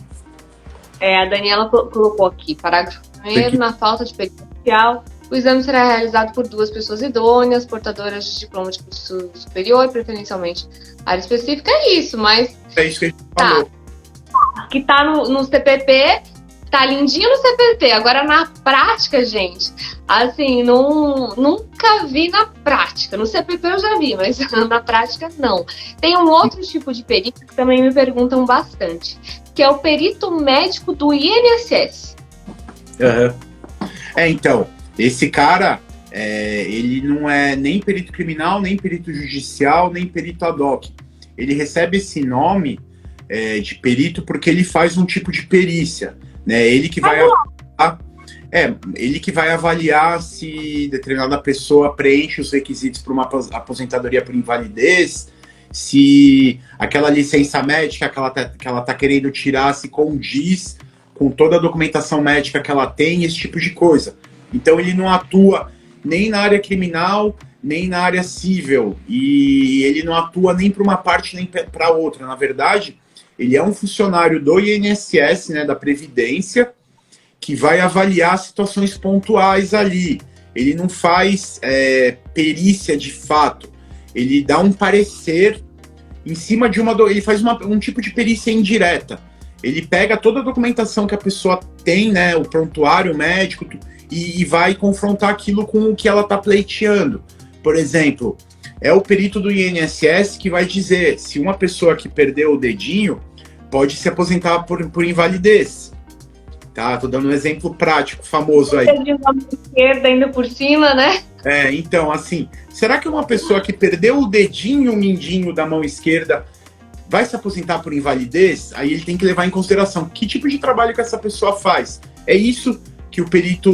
A Daniela colocou aqui, parágrafo 1º, na falta de perito oficial, o exame será realizado por 2 pessoas idôneas, portadoras de diploma de curso superior, preferencialmente área específica. É isso, mas... É isso que a gente falou. Que tá no CPP, tá lindinho no CPP. Agora, na prática, gente, assim, nunca vi na prática. No CPP eu já vi, mas na prática, não. Tem um outro tipo de perito que também me perguntam bastante, que é o perito médico do INSS. Então... Esse cara, ele não é nem perito criminal, nem perito judicial, nem perito ad hoc. Ele recebe esse nome de perito porque ele faz um tipo de perícia, né? Ele que vai avaliar se determinada pessoa preenche os requisitos para uma aposentadoria por invalidez, se aquela licença médica que ela tá querendo tirar se condiz com toda a documentação médica que ela tem, esse tipo de coisa. Então ele não atua nem na área criminal, nem na área civil. E ele não atua nem para uma parte nem para outra. Na verdade, ele é um funcionário do INSS, né, da Previdência, que vai avaliar situações pontuais ali. Ele não faz perícia de fato. Ele dá um parecer em cima de ele faz um tipo de perícia indireta. Ele pega toda a documentação que a pessoa tem, né, o prontuário médico, e vai confrontar aquilo com o que ela está pleiteando. Por exemplo, é o perito do INSS que vai dizer se uma pessoa que perdeu o dedinho pode se aposentar por invalidez. Tá? Tô dando um exemplo prático, famoso aí. Dedinho da mão esquerda ainda por cima, né? Então, assim, será que uma pessoa que perdeu o dedinho e o mindinho da mão esquerda vai se aposentar por invalidez? Aí ele tem que levar em consideração que tipo de trabalho que essa pessoa faz. É isso que o perito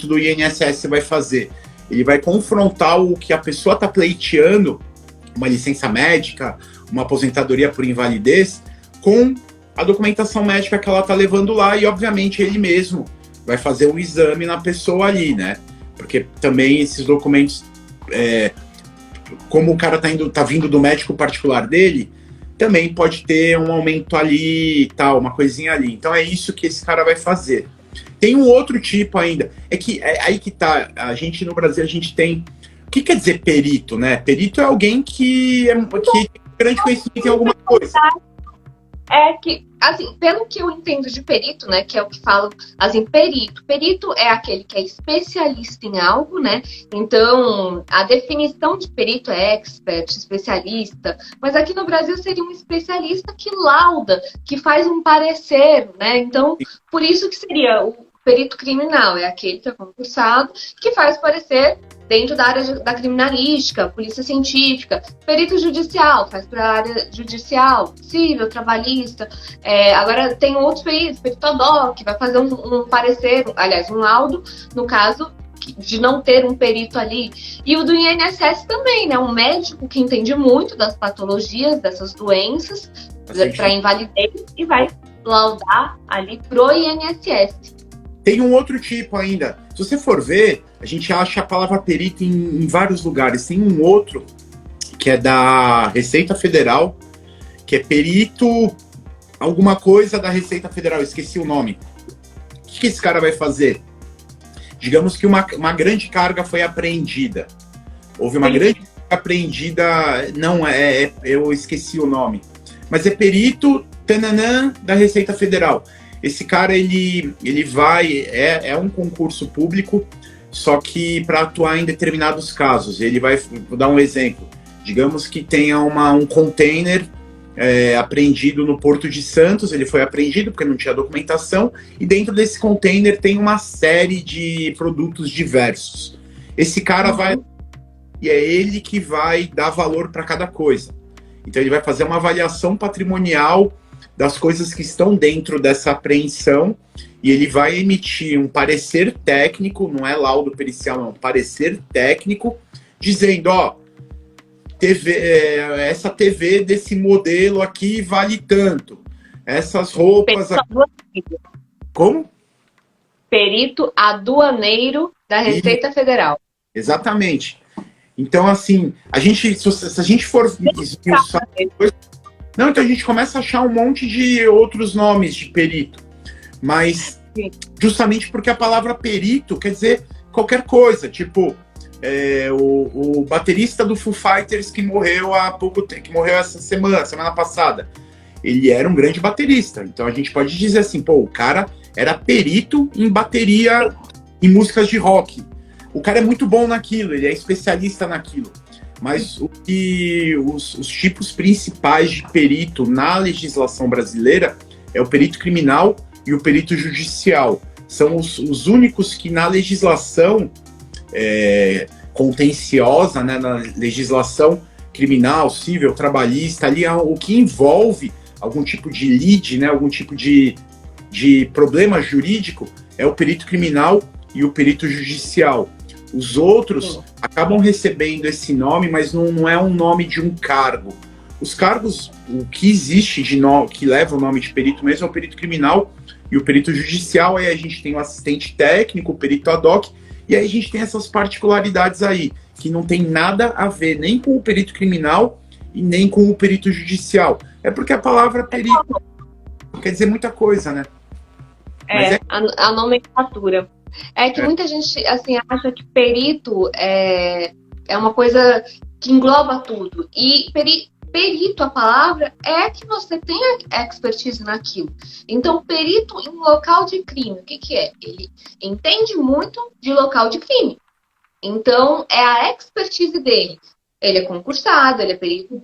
do INSS vai fazer. Ele vai confrontar o que a pessoa está pleiteando, uma licença médica, uma aposentadoria por invalidez, com a documentação médica que ela está levando lá, e obviamente ele mesmo vai fazer um exame na pessoa ali, né? Porque também esses documentos, como o cara tá vindo do médico particular dele, também pode ter um aumento ali e tal, uma coisinha ali. Então é isso que esse cara vai fazer. Tem um outro tipo ainda. Aí que tá. A gente no Brasil, a gente tem. O que quer dizer perito, né? Perito é alguém que tem grande conhecimento em alguma coisa. É que, assim, pelo que eu entendo de perito, né, que é o que falam, assim, perito. Perito é aquele que é especialista em algo, né? Então, a definição de perito é expert, especialista, mas aqui no Brasil seria um especialista que lauda, que faz um parecer, né? Então, por isso que seria o perito criminal, é aquele que é concursado, que faz parecer dentro da área da criminalística, polícia científica. Perito judicial, faz para a área judicial, civil, trabalhista. Agora tem outros peritos, perito ad hoc, que vai fazer um parecer, aliás, um laudo, no caso de não ter um perito ali. E o do INSS também, né? Um médico que entende muito das patologias, dessas doenças, para invalidez, e vai laudar ali pro INSS. Tem um outro tipo ainda. Se você for ver, a gente acha a palavra perito em vários lugares. Tem um outro que é da Receita Federal, que é perito alguma coisa da Receita Federal, esqueci o nome. O que esse cara vai fazer? Digamos que uma grande carga foi apreendida. Houve uma grande carga apreendida, eu esqueci o nome. Mas é perito da Receita Federal. Esse cara, ele vai, é um concurso público, só que para atuar em determinados casos. Ele vai, vou dar um exemplo, digamos que tenha um container apreendido no Porto de Santos. Ele foi apreendido porque não tinha documentação, e dentro desse container tem uma série de produtos diversos. Esse cara vai, e é ele que vai dar valor para cada coisa. Então ele vai fazer uma avaliação patrimonial das coisas que estão dentro dessa apreensão, e ele vai emitir um parecer técnico, não é laudo pericial, não, parecer técnico, dizendo, ó, essa TV desse modelo aqui vale tanto. Essas roupas... Como? Perito aduaneiro da Receita Federal. Exatamente. Então, assim, se a gente for... Não, então a gente começa a achar um monte de outros nomes de perito. Mas justamente porque a palavra perito quer dizer qualquer coisa. Tipo, o baterista do Foo Fighters que morreu há pouco tempo, que morreu essa semana passada. Ele era um grande baterista. Então a gente pode dizer assim, pô, o cara era perito em bateria, em músicas de rock. O cara é muito bom naquilo, ele é especialista naquilo. Mas os tipos principais de perito na legislação brasileira é o perito criminal e o perito judicial. São os únicos que na legislação contenciosa, né, na legislação criminal, civil, trabalhista, ali o que envolve algum tipo de lide, né, algum tipo de problema jurídico, é o perito criminal e o perito judicial. Os outros acabam recebendo esse nome, mas não é um nome de um cargo. Os cargos, o que existe que leva o nome de perito mesmo é o perito criminal e o perito judicial. Aí a gente tem o assistente técnico, o perito ad hoc, e aí a gente tem essas particularidades aí, que não tem nada a ver nem com o perito criminal e nem com o perito judicial. É porque a palavra perito quer dizer muita coisa, né? A nomenclatura. É que muita gente assim, acha que perito é uma coisa que engloba tudo. E perito, a palavra, é que você tenha expertise naquilo. Então, perito em local de crime, o que é? Ele entende muito de local de crime. Então, é a expertise dele. Ele é concursado, ele é perito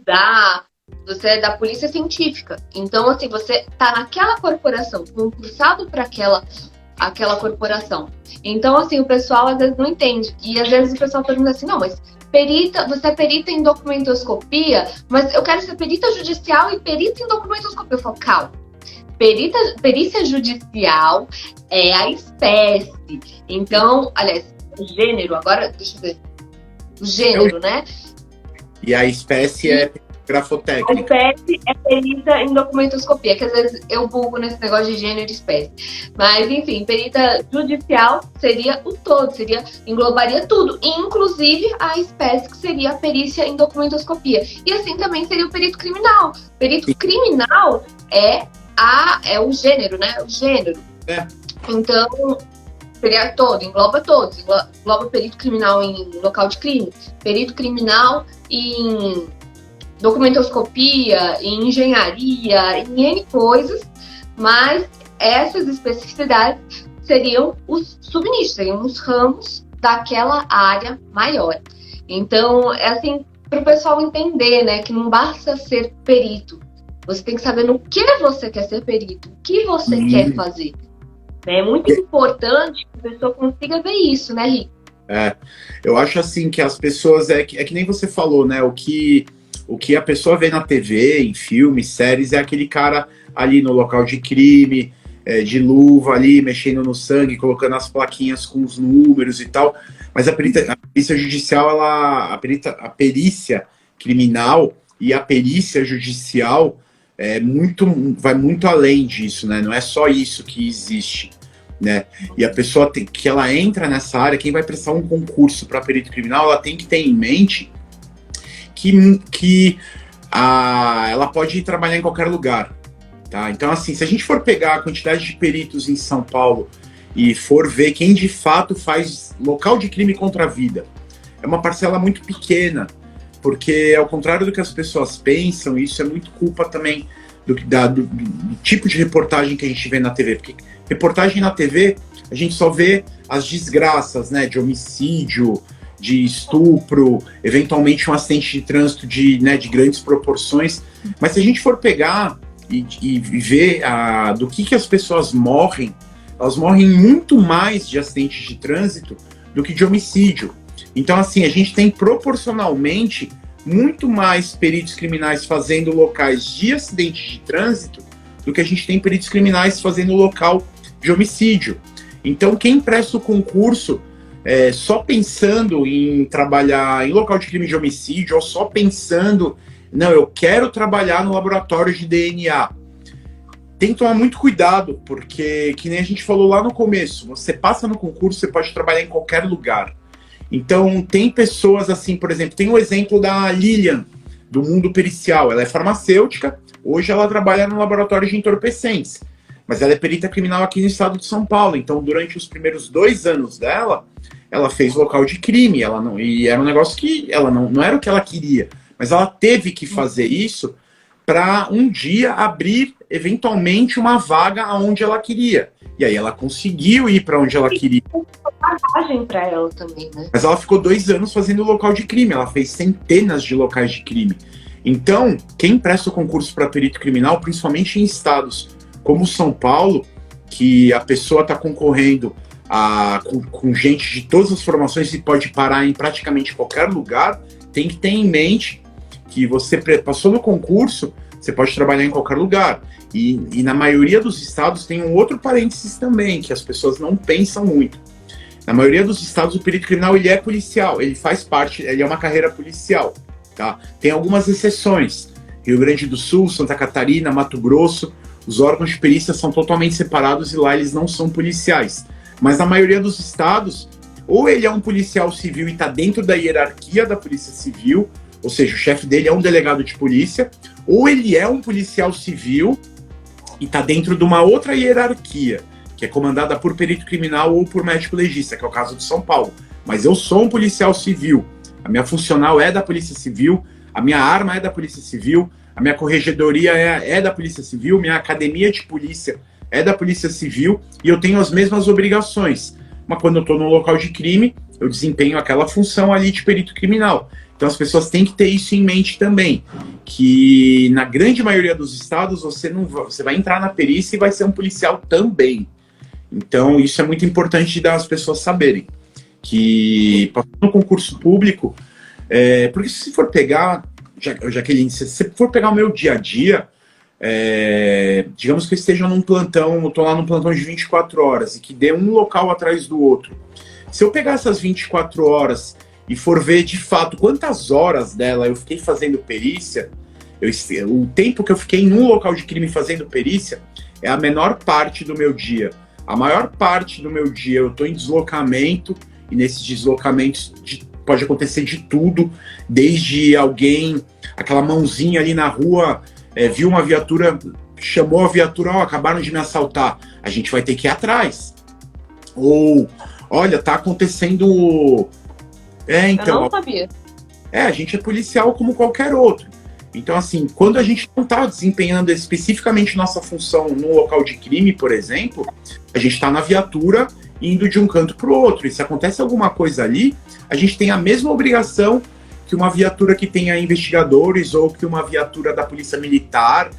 você é da polícia científica. Então, assim, você tá naquela corporação, concursado para aquela corporação. Então, assim, o pessoal às vezes não entende. E às vezes o pessoal pergunta assim, não, mas você é perita em documentoscopia, mas eu quero ser perita judicial e perita em documentoscopia. Eu falo, calma. Perícia judicial é a espécie. Então, aliás, o gênero, agora, deixa eu ver. O gênero, né? E a espécie é grafotécnica. A espécie é perita em documentoscopia, que às vezes eu bugo nesse negócio de gênero e espécie. Mas, enfim, perita judicial seria o todo, englobaria tudo, inclusive a espécie, que seria a perícia em documentoscopia. E assim também seria o perito criminal. Perito criminal é o gênero, né? O gênero. Então, seria todo, engloba todos. Engloba perito criminal em local de crime, perito criminal em documentoscopia, em engenharia, em N coisas, mas essas especificidades seriam os subnichos, seriam os ramos daquela área maior. Então, é assim, para o pessoal entender, né, que não basta ser perito, você tem que saber no que você quer ser perito, o que você quer fazer. É muito importante que a pessoa consiga ver isso, né, Rick? Eu acho assim que as pessoas, é que nem você falou, né, o que a pessoa vê na TV, em filmes, séries, é aquele cara ali no local de crime, de luva ali, mexendo no sangue, colocando as plaquinhas com os números e tal. Mas a perícia judicial, a perícia criminal e a perícia judicial vai muito além disso, né? Não é só isso que existe, né? E a pessoa que ela entra nessa área, quem vai prestar um concurso para perito criminal, ela tem que ter em mente que ela pode ir trabalhar em qualquer lugar, tá? Então, assim, se a gente for pegar a quantidade de peritos em São Paulo e for ver quem de fato faz local de crime contra a vida, é uma parcela muito pequena, porque ao contrário do que as pessoas pensam, isso é muito culpa também do tipo de reportagem que a gente vê na TV, porque reportagem na TV, a gente só vê as desgraças, né, de homicídio, de estupro, eventualmente um acidente de trânsito de grandes proporções, Mas se a gente for pegar e ver do que as pessoas morrem, elas morrem muito mais de acidentes de trânsito do que de homicídio. Então, assim, a gente tem proporcionalmente muito mais peritos criminais fazendo locais de acidentes de trânsito do que a gente tem peritos criminais fazendo local de homicídio. Então, quem presta o concurso só pensando em trabalhar em local de crime de homicídio ou só pensando, não, eu quero trabalhar no laboratório de DNA, tem que tomar muito cuidado, porque, que nem a gente falou lá no começo, você passa no concurso, você pode trabalhar em qualquer lugar. Então, tem pessoas assim, por exemplo, tem o exemplo da Lilian, do mundo pericial. Ela é farmacêutica, hoje ela trabalha no laboratório de entorpecentes, mas ela é perita criminal aqui no estado de São Paulo. Então, durante os primeiros 2 anos dela, ela fez local de crime. E era um negócio que ela não era o que ela queria, mas ela teve que fazer isso para um dia abrir, eventualmente, uma vaga aonde ela queria. E aí ela conseguiu ir para onde ela queria. Vantagem para ela também, né? Mas ela ficou 2 anos fazendo local de crime. Ela fez centenas de locais de crime. Então, quem presta o concurso para perito criminal, principalmente em estados como São Paulo, que a pessoa está concorrendo com gente de todas as formações e pode parar em praticamente qualquer lugar, tem que ter em mente que você passou no concurso, você pode trabalhar em qualquer lugar. E na maioria dos estados tem um outro parênteses também, que as pessoas não pensam muito. Na maioria dos estados, o perito criminal ele é policial, ele faz parte, ele é uma carreira policial. Tá? Tem algumas exceções. Rio Grande do Sul, Santa Catarina, Mato Grosso, os órgãos de perícia são totalmente separados e lá eles não são policiais. Mas na maioria dos estados, ou ele é um policial civil e está dentro da hierarquia da Polícia Civil, ou seja, o chefe dele é um delegado de polícia, ou ele é um policial civil e está dentro de uma outra hierarquia, que é comandada por perito criminal ou por médico legista, que é o caso de São Paulo. Mas eu sou um policial civil, a minha funcional é da Polícia Civil, a minha arma é da Polícia Civil, a minha corregedoria é da Polícia Civil, minha academia de polícia é da Polícia Civil e eu tenho as mesmas obrigações. Mas quando eu estou no local de crime, eu desempenho aquela função ali de perito criminal. Então as pessoas têm que ter isso em mente também, que na grande maioria dos estados você vai entrar na perícia e vai ser um policial também. Então isso é muito importante das pessoas saberem, que no concurso público, porque se for pegar, Jaqueline, se você for pegar o meu dia a dia, digamos que eu esteja num plantão, eu tô lá num plantão de 24 horas e que dê um local atrás do outro. Se eu pegar essas 24 horas e for ver de fato quantas horas dela eu fiquei fazendo perícia, o tempo que eu fiquei em um local de crime fazendo perícia é a menor parte do meu dia. A maior parte do meu dia eu estou em deslocamento, e nesses deslocamentos pode acontecer de tudo, desde alguém, aquela mãozinha ali na rua, viu uma viatura, chamou a viatura, acabaram de me assaltar, a gente vai ter que ir atrás. Ou, olha, tá acontecendo... então, eu não sabia. A gente é policial como qualquer outro. Então, assim, quando a gente não está desempenhando especificamente nossa função no local de crime, por exemplo, a gente está na viatura indo de um canto para o outro. E se acontece alguma coisa ali, a gente tem a mesma obrigação que uma viatura que tenha investigadores ou que uma viatura da Polícia Militar.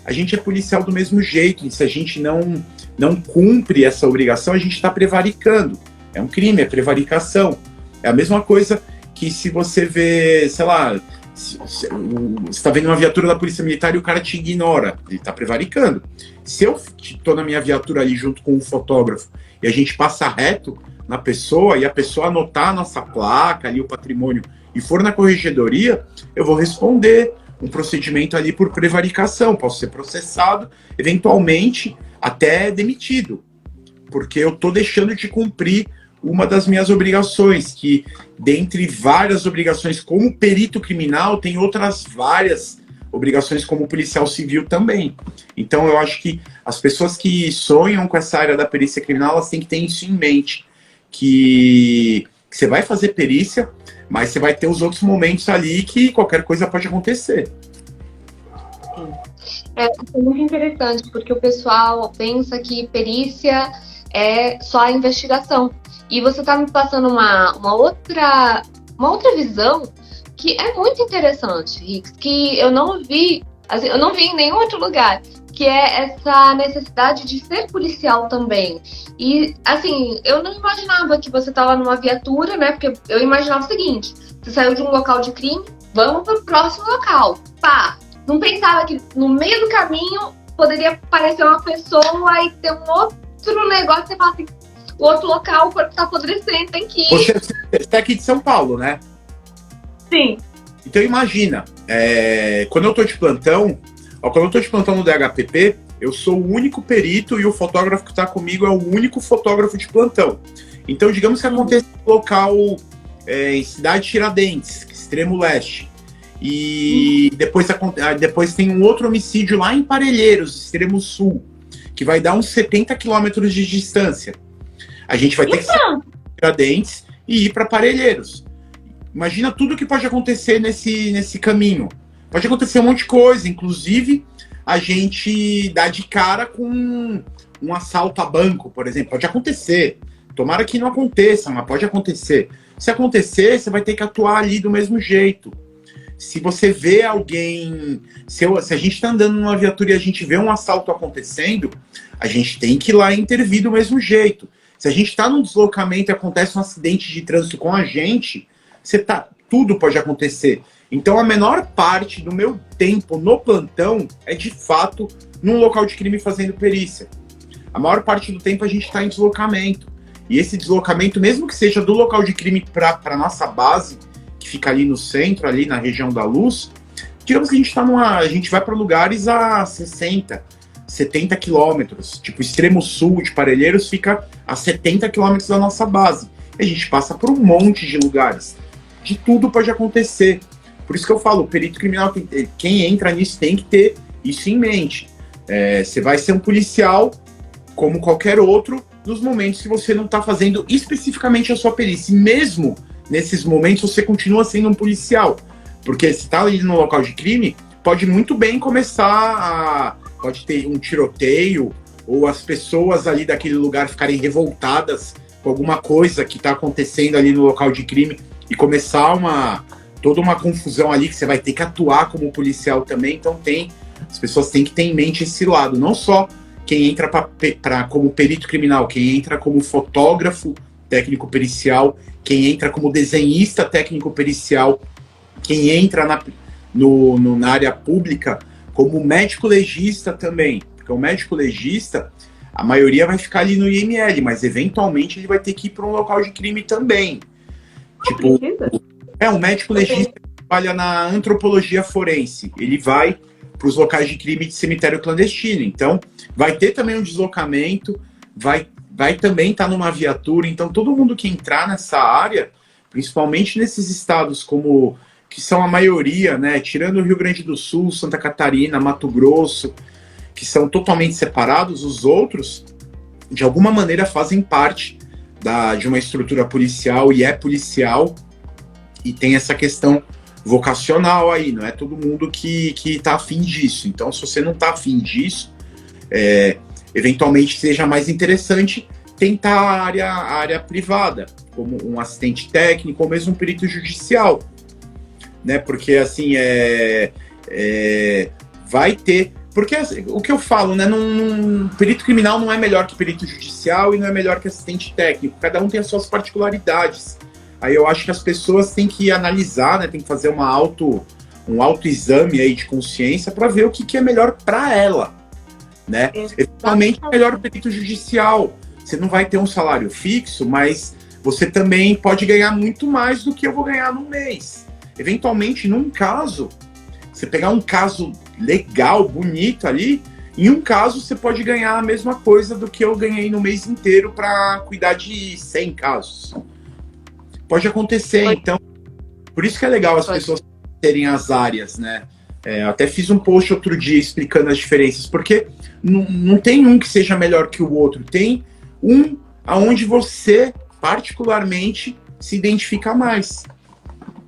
A gente é policial do mesmo jeito. E se a gente não cumpre essa obrigação, a gente está prevaricando. É um crime, é prevaricação. É a mesma coisa que se você vê, sei lá, você está vendo uma viatura da Polícia Militar e o cara te ignora, ele está prevaricando. Se eu estou na minha viatura ali junto com um fotógrafo e a gente passa reto na pessoa e a pessoa anotar a nossa placa ali, o patrimônio, e for na corregedoria, eu vou responder um procedimento ali por prevaricação, posso ser processado, eventualmente até demitido, porque eu estou deixando de cumprir uma das minhas obrigações, que dentre várias obrigações como perito criminal, tem outras várias obrigações como policial civil também. Então eu acho que as pessoas que sonham com essa área da perícia criminal, elas têm que ter isso em mente, que você vai fazer perícia, mas você vai ter os outros momentos ali que qualquer coisa pode acontecer. É muito interessante, porque o pessoal pensa que perícia é só a investigação. E você está me passando uma outra visão que é muito interessante, Rix, que eu não vi Assim, eu não vi em nenhum outro lugar, que é essa necessidade de ser policial também. E, assim, eu não imaginava que você estava numa viatura, né? Porque eu imaginava o seguinte: você saiu de um local de crime, vamos para o próximo local. Pá! Não pensava que no meio do caminho poderia aparecer uma pessoa e ter um outro negócio. Você fala assim: o outro local, o corpo tá apodrecendo, tem que ir. Você é aqui de São Paulo, né? Sim. Então imagina, quando eu tô de plantão, no DHPP, eu sou o único perito e o fotógrafo que está comigo é o único fotógrafo de plantão. Então, digamos que acontece no local em Cidade Tiradentes, extremo leste. E depois tem um outro homicídio lá em Parelheiros, extremo sul, que vai dar uns 70 quilômetros de distância. A gente vai ter que sair de Tiradentes e ir para Parelheiros. Imagina tudo que pode acontecer nesse caminho. Pode acontecer um monte de coisa, inclusive a gente dá de cara com um assalto a banco, por exemplo. Pode acontecer. Tomara que não aconteça, mas pode acontecer. Se acontecer, você vai ter que atuar ali do mesmo jeito. Se você vê alguém... Se a gente está andando numa viatura e a gente vê um assalto acontecendo, a gente tem que ir lá intervir do mesmo jeito. Se a gente está num deslocamento e acontece um acidente de trânsito com a gente, tudo pode acontecer. Então a menor parte do meu tempo no plantão é de fato num local de crime fazendo perícia. A maior parte do tempo a gente está em deslocamento. E esse deslocamento, mesmo que seja do local de crime para a nossa base, que fica ali no centro, ali na região da Luz, digamos que a gente vai para lugares a 60, 70 quilômetros. Tipo, o extremo sul de Parelheiros fica a 70 quilômetros da nossa base. E a gente passa por um monte de lugares. De tudo pode acontecer. Por isso que eu falo, o perito criminal, quem entra nisso tem que ter isso em mente. Você vai ser um policial como qualquer outro nos momentos que você não está fazendo especificamente a sua perícia. E mesmo nesses momentos você continua sendo um policial. Porque se está ali no local de crime, pode muito bem pode ter um tiroteio, ou as pessoas ali daquele lugar ficarem revoltadas com alguma coisa que está acontecendo ali no local de crime e começar toda uma confusão ali que você vai ter que atuar como policial também. Então as pessoas têm que ter em mente esse lado, não só quem entra como perito criminal, quem entra como fotógrafo técnico pericial, quem entra como desenhista técnico pericial, quem entra na área pública como médico legista também, porque o médico legista, a maioria vai ficar ali no IML, mas eventualmente ele vai ter que ir para um local de crime também. Tipo, um médico legista que trabalha na antropologia forense. Ele vai para os locais de crime de cemitério clandestino. Então, vai ter também um deslocamento, vai também estar numa viatura. Então, todo mundo que entrar nessa área, principalmente nesses estados que são a maioria, né, tirando o Rio Grande do Sul, Santa Catarina, Mato Grosso, que são totalmente separados, os outros, de alguma maneira, fazem parte de uma estrutura policial e é policial. E tem essa questão vocacional aí, não é todo mundo que tá afim disso. Então, se você não tá afim disso, eventualmente seja mais interessante tentar a área privada, como um assistente técnico ou mesmo um perito judicial, né? Porque, assim, vai ter... Porque o que eu falo, né? Perito criminal não é melhor que perito judicial e não é melhor que assistente técnico. Cada um tem as suas particularidades. Aí eu acho que as pessoas têm que analisar, né? Tem que fazer um autoexame aí de consciência para ver o que é melhor para ela, né? Eventualmente é melhor o perito judicial. Você não vai ter um salário fixo, mas você também pode ganhar muito mais do que eu vou ganhar no mês. Eventualmente, num caso, você pegar um caso legal, bonito ali, em um caso você pode ganhar a mesma coisa do que eu ganhei no mês inteiro para cuidar de 100 casos. Pode acontecer, então. Por isso que é legal as pessoas terem as áreas, né? Eu até fiz um post outro dia explicando as diferenças, porque não tem um que seja melhor que o outro. Tem um aonde você, particularmente, se identifica mais.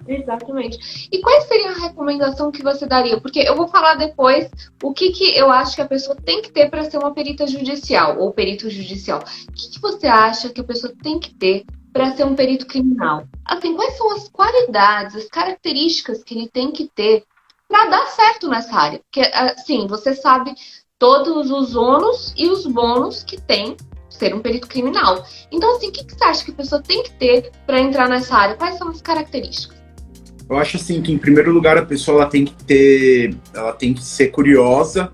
Exatamente. E qual seria a recomendação que você daria? Porque eu vou falar depois o que eu acho que a pessoa tem que ter para ser uma perita judicial ou perito judicial. O que você acha que a pessoa tem que ter para ser um perito criminal? Assim, quais são as qualidades, as características que ele tem que ter para dar certo nessa área. Porque, assim, você sabe todos os ônus e os bônus que tem ser um perito criminal. Então, assim, o que você acha que a pessoa tem que ter para entrar nessa área? Quais são as características? Eu acho assim que, em primeiro lugar, a pessoa ela tem que ser curiosa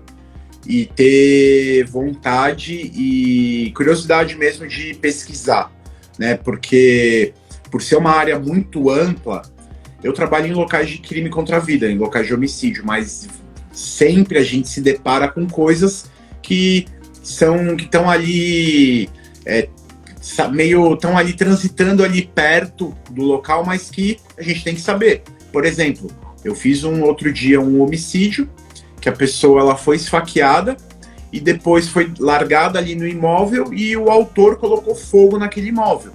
e ter vontade e curiosidade mesmo de pesquisar, né? Porque por ser uma área muito ampla, eu trabalho em locais de crime contra a vida, em locais de homicídio, mas sempre a gente se depara com coisas que estão ali estão ali transitando ali perto do local, mas que a gente tem que saber. Por exemplo, eu fiz outro dia um homicídio que a pessoa ela foi esfaqueada e depois foi largada ali no imóvel e o autor colocou fogo naquele imóvel.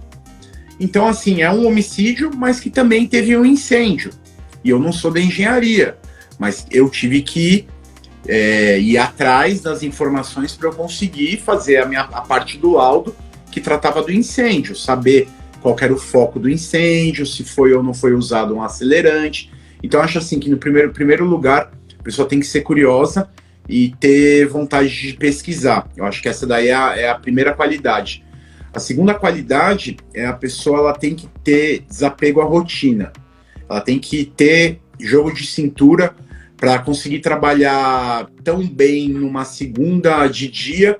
Então, assim, é um homicídio, mas que também teve um incêndio. E eu não sou da engenharia, mas eu tive que ir atrás das informações para eu conseguir fazer a parte do laudo que tratava do incêndio, saber qual era o foco do incêndio, se foi ou não foi usado um acelerante. Então, acho assim que no primeiro lugar, a pessoa tem que ser curiosa e ter vontade de pesquisar. Eu acho que essa daí é a primeira qualidade. A segunda qualidade é a pessoa ela tem que ter desapego à rotina. Ela tem que ter jogo de cintura para conseguir trabalhar tão bem numa segunda de dia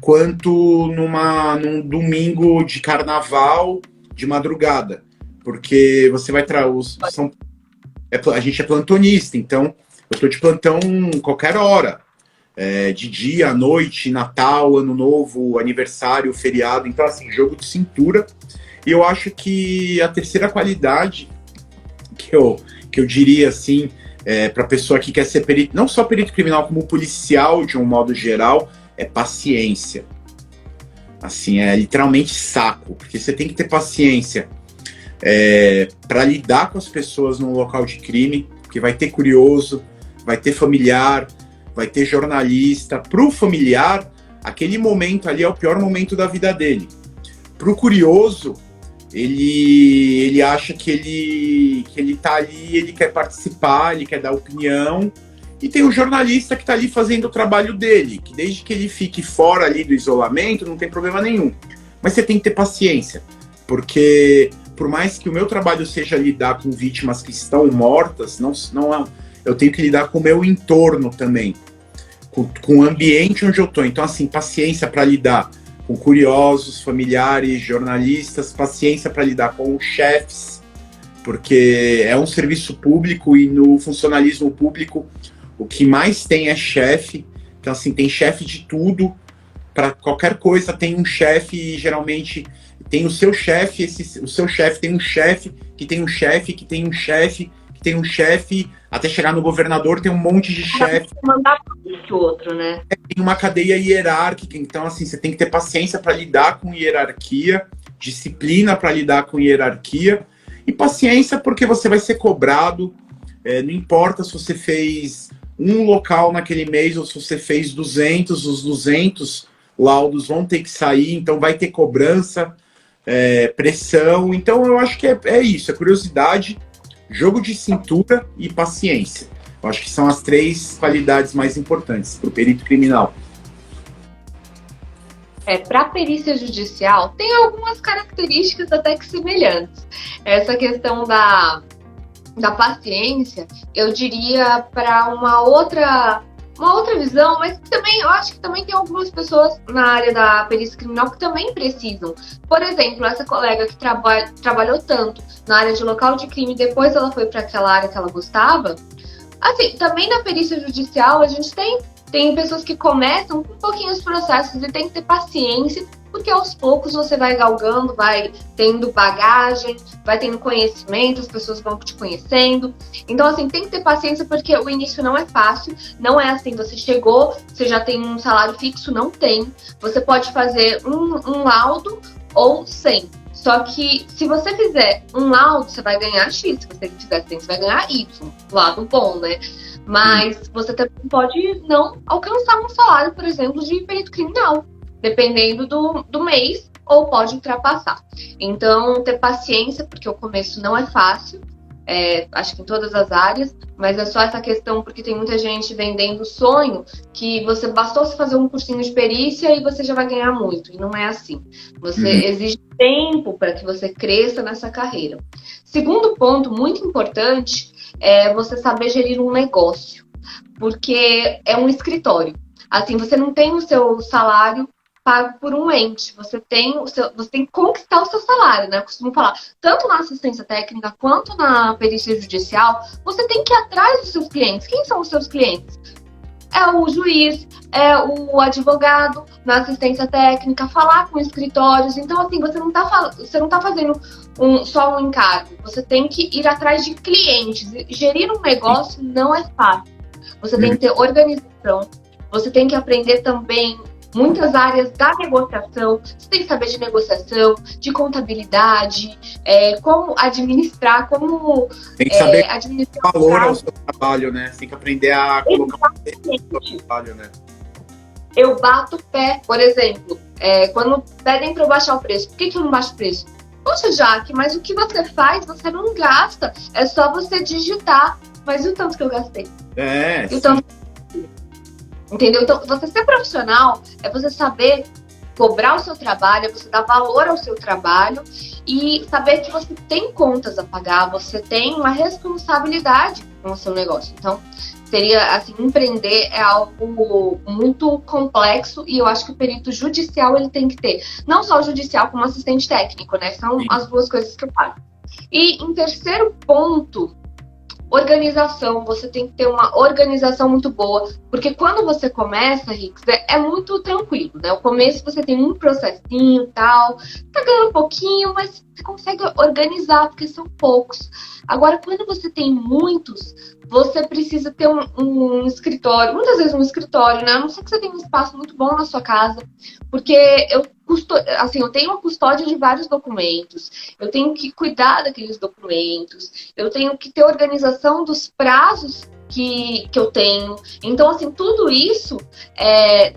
quanto num domingo de carnaval de madrugada. Porque você vai a gente é plantonista, então eu estou de plantão qualquer hora. De dia, noite, Natal, Ano Novo, aniversário, feriado. Então, assim, jogo de cintura. E eu acho que a terceira qualidade que eu diria, assim, para a pessoa que quer ser perito, não só perito criminal, como policial, de um modo geral, é paciência. Assim, é literalmente saco. Porque você tem que ter paciência para lidar com as pessoas num local de crime, porque vai ter curioso, vai ter familiar, vai ter jornalista. Para o familiar, aquele momento ali é o pior momento da vida dele. Para o curioso, ele acha que ele tá ali, ele quer participar, ele quer dar opinião. E tem o jornalista que está ali fazendo o trabalho dele, que desde que ele fique fora ali do isolamento, não tem problema nenhum. Mas você tem que ter paciência, porque por mais que o meu trabalho seja lidar com vítimas que estão mortas, eu tenho que lidar com o meu entorno também, com o ambiente onde eu estou. Então, assim, paciência para lidar com curiosos, familiares, jornalistas, paciência para lidar com os chefes, porque é um serviço público e no funcionalismo público o que mais tem é chefe. Então, assim, tem chefe de tudo. Para qualquer coisa tem um chefe e geralmente tem o seu chefe, o seu chefe tem um chefe, que tem um chefe, que tem um chefe, que tem um chefe, até chegar no governador tem um monte de chefe. Mandar que o outro, né? Tem uma cadeia hierárquica, então assim, você tem que ter paciência para lidar com hierarquia, disciplina para lidar com hierarquia e paciência porque você vai ser cobrado, não importa se você fez um local naquele mês ou se você fez 200, os 200 laudos vão ter que sair, então vai ter cobrança, pressão. Então eu acho que é isso, é curiosidade, jogo de cintura e paciência. Eu acho que são as 3 qualidades mais importantes para o perito criminal. Para a perícia judicial, tem algumas características até que semelhantes. Essa questão da paciência, eu diria para uma outra visão, mas também eu acho que também tem algumas pessoas na área da perícia criminal que também precisam. Por exemplo, essa colega que trabalhou tanto na área de local de crime, depois ela foi para aquela área que ela gostava. Assim, também na perícia judicial a gente tem pessoas que começam com um pouquinho os processos e tem que ter paciência, porque aos poucos você vai galgando, vai tendo bagagem, vai tendo conhecimento, as pessoas vão te conhecendo. Então, assim, tem que ter paciência porque o início não é fácil, não é assim, você chegou, você já tem um salário fixo, não tem. Você pode fazer um laudo ou 100. Só que se você fizer um laudo, você vai ganhar X. Se você fizer 100, você vai ganhar Y. Lado bom, né? Mas você também pode não alcançar um salário, por exemplo, de perito criminal, dependendo do mês, ou pode ultrapassar. Então, ter paciência, porque o começo não é fácil. acho que em todas as áreas, mas é só essa questão porque tem muita gente vendendo sonho que você bastou se fazer um cursinho de perícia e você já vai ganhar muito, e não é assim. Você exige tempo para que você cresça nessa carreira. Segundo ponto, muito importante, é você saber gerir um negócio, porque é um escritório. Assim, você não tem o seu salário pago por um ente. Você tem que conquistar o seu salário, né? Eu costumo falar, tanto na assistência técnica quanto na perícia judicial, você tem que ir atrás dos seus clientes. Quem são os seus clientes? É o juiz, é o advogado na assistência técnica, falar com escritórios. Então, assim, você não tá fazendo só um encargo. Você tem que ir atrás de clientes. Gerir um negócio não é fácil. Você tem que ter organização. Você tem que aprender também muitas áreas da negociação. Você tem que saber de negociação, de contabilidade, como administrar, como tem que saber administrar o valor ao seu trabalho, né? Você tem que aprender a colocar o seu trabalho, né? Eu bato o pé, por exemplo, quando pedem para eu baixar o preço. Por que eu não baixo o preço? Poxa, Jaque, mas o que você faz, você não gasta. É só você digitar. Mas e o tanto que eu gastei? E o tanto... Entendeu? Então, você ser profissional é você saber cobrar o seu trabalho, é você dar valor ao seu trabalho e saber que você tem contas a pagar, você tem uma responsabilidade com o seu negócio. Então, seria assim, empreender é algo muito complexo e eu acho que o perito judicial ele tem que ter. Não só o judicial como assistente técnico, né? São as duas coisas que eu falo. E em terceiro ponto, organização, você tem que ter uma organização muito boa, porque quando você começa, Rix, é muito tranquilo, né? O começo você tem um processinho e tal, tá ganhando um pouquinho, mas você consegue organizar, porque são poucos. Agora, quando você tem muitos, você precisa ter um escritório, muitas vezes um escritório, né? A não ser que você tenha um espaço muito bom na sua casa, porque eu tenho uma custódia de vários documentos, eu tenho que cuidar daqueles documentos, eu tenho que ter organização dos prazos que eu tenho. Então, assim, tudo isso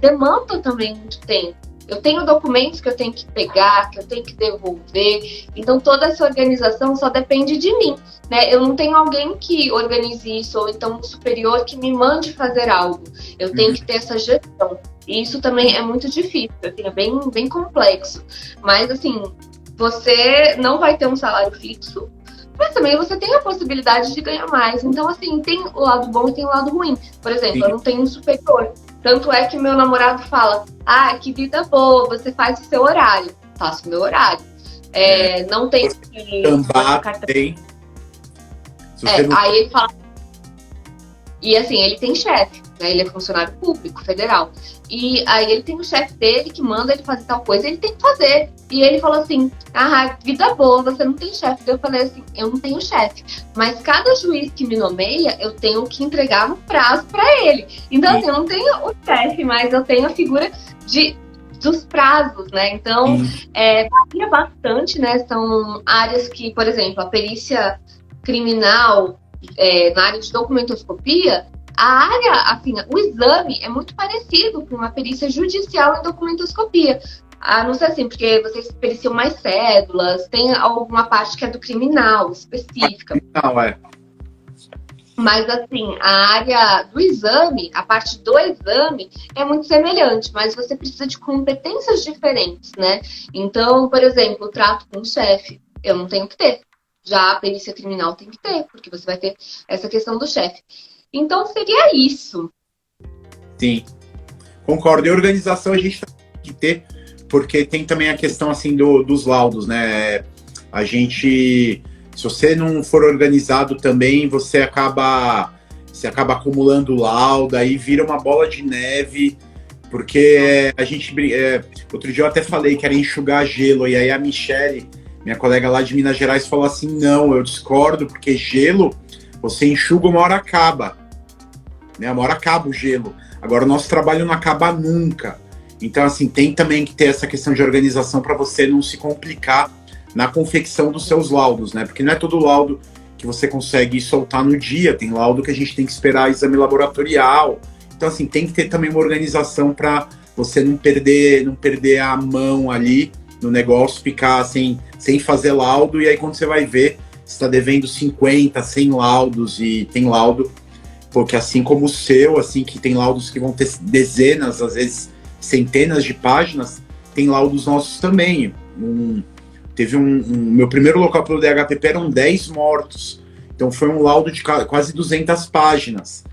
demanda também muito tempo. Eu tenho documentos que eu tenho que pegar, que eu tenho que devolver. Então, toda essa organização só depende de mim, né? Eu não tenho alguém que organize isso, ou então um superior que me mande fazer algo. Eu tenho que ter essa gestão. E isso também é muito difícil, assim, é bem, bem complexo. Mas, assim, você não vai ter um salário fixo, mas também você tem a possibilidade de ganhar mais. Então, assim, tem o lado bom e tem o lado ruim. Por exemplo, eu não tenho um superior. Tanto é que meu namorado fala, que vida boa, você faz o seu horário. Faço o meu horário. Não tem que... tem. Aí ele fala... E assim, ele tem chefe, né? Ele é funcionário público, federal. E aí ele tem um chefe dele que manda ele fazer tal coisa, ele tem que fazer. E ele falou assim, vida boa, você não tem chefe. Eu falei assim, eu não tenho chefe. Mas cada juiz que me nomeia, eu tenho que entregar no prazo para ele. Então, assim, eu não tenho o chefe, mas eu tenho a figura dos prazos, né? Então, varia bastante, né? São áreas que, por exemplo, a perícia criminal, na área de documentoscopia, a área, assim, o exame é muito parecido com uma perícia judicial em documentoscopia. A não ser assim, porque vocês periciam mais cédulas, tem alguma parte que é do criminal específica. Mas, assim, a área do exame, a parte do exame é muito semelhante, mas você precisa de competências diferentes, né? Então, por exemplo, o trato com o chefe, eu não tenho que ter. Já a perícia criminal tem que ter, porque você vai ter essa questão do chefe. Então, seria isso. Sim, concordo. E organização a gente tem que ter, porque tem também a questão, assim, dos laudos, né? A gente, se você não for organizado também, você acaba acumulando laudo, aí vira uma bola de neve, porque a gente... outro dia eu até falei que era enxugar gelo, e aí a Michele, minha colega lá de Minas Gerais, falou assim, não, eu discordo, porque gelo, você enxuga, uma hora acaba. Né? Uma hora acaba o gelo. Agora, o nosso trabalho não acaba nunca. Então, assim, tem também que ter essa questão de organização para você não se complicar na confecção dos seus laudos, né? Porque não é todo laudo que você consegue soltar no dia. Tem laudo que a gente tem que esperar exame laboratorial. Então, assim, tem que ter também uma organização para você não perder a mão ali no negócio, ficar sem fazer laudo, e aí quando você vai ver, está devendo 50, 100 laudos, e tem laudo, porque assim como o seu, assim, que tem laudos que vão ter dezenas, às vezes centenas de páginas, tem laudos nossos também. Meu primeiro local pelo DHPP eram 10 mortos, então foi um laudo de quase 200 páginas.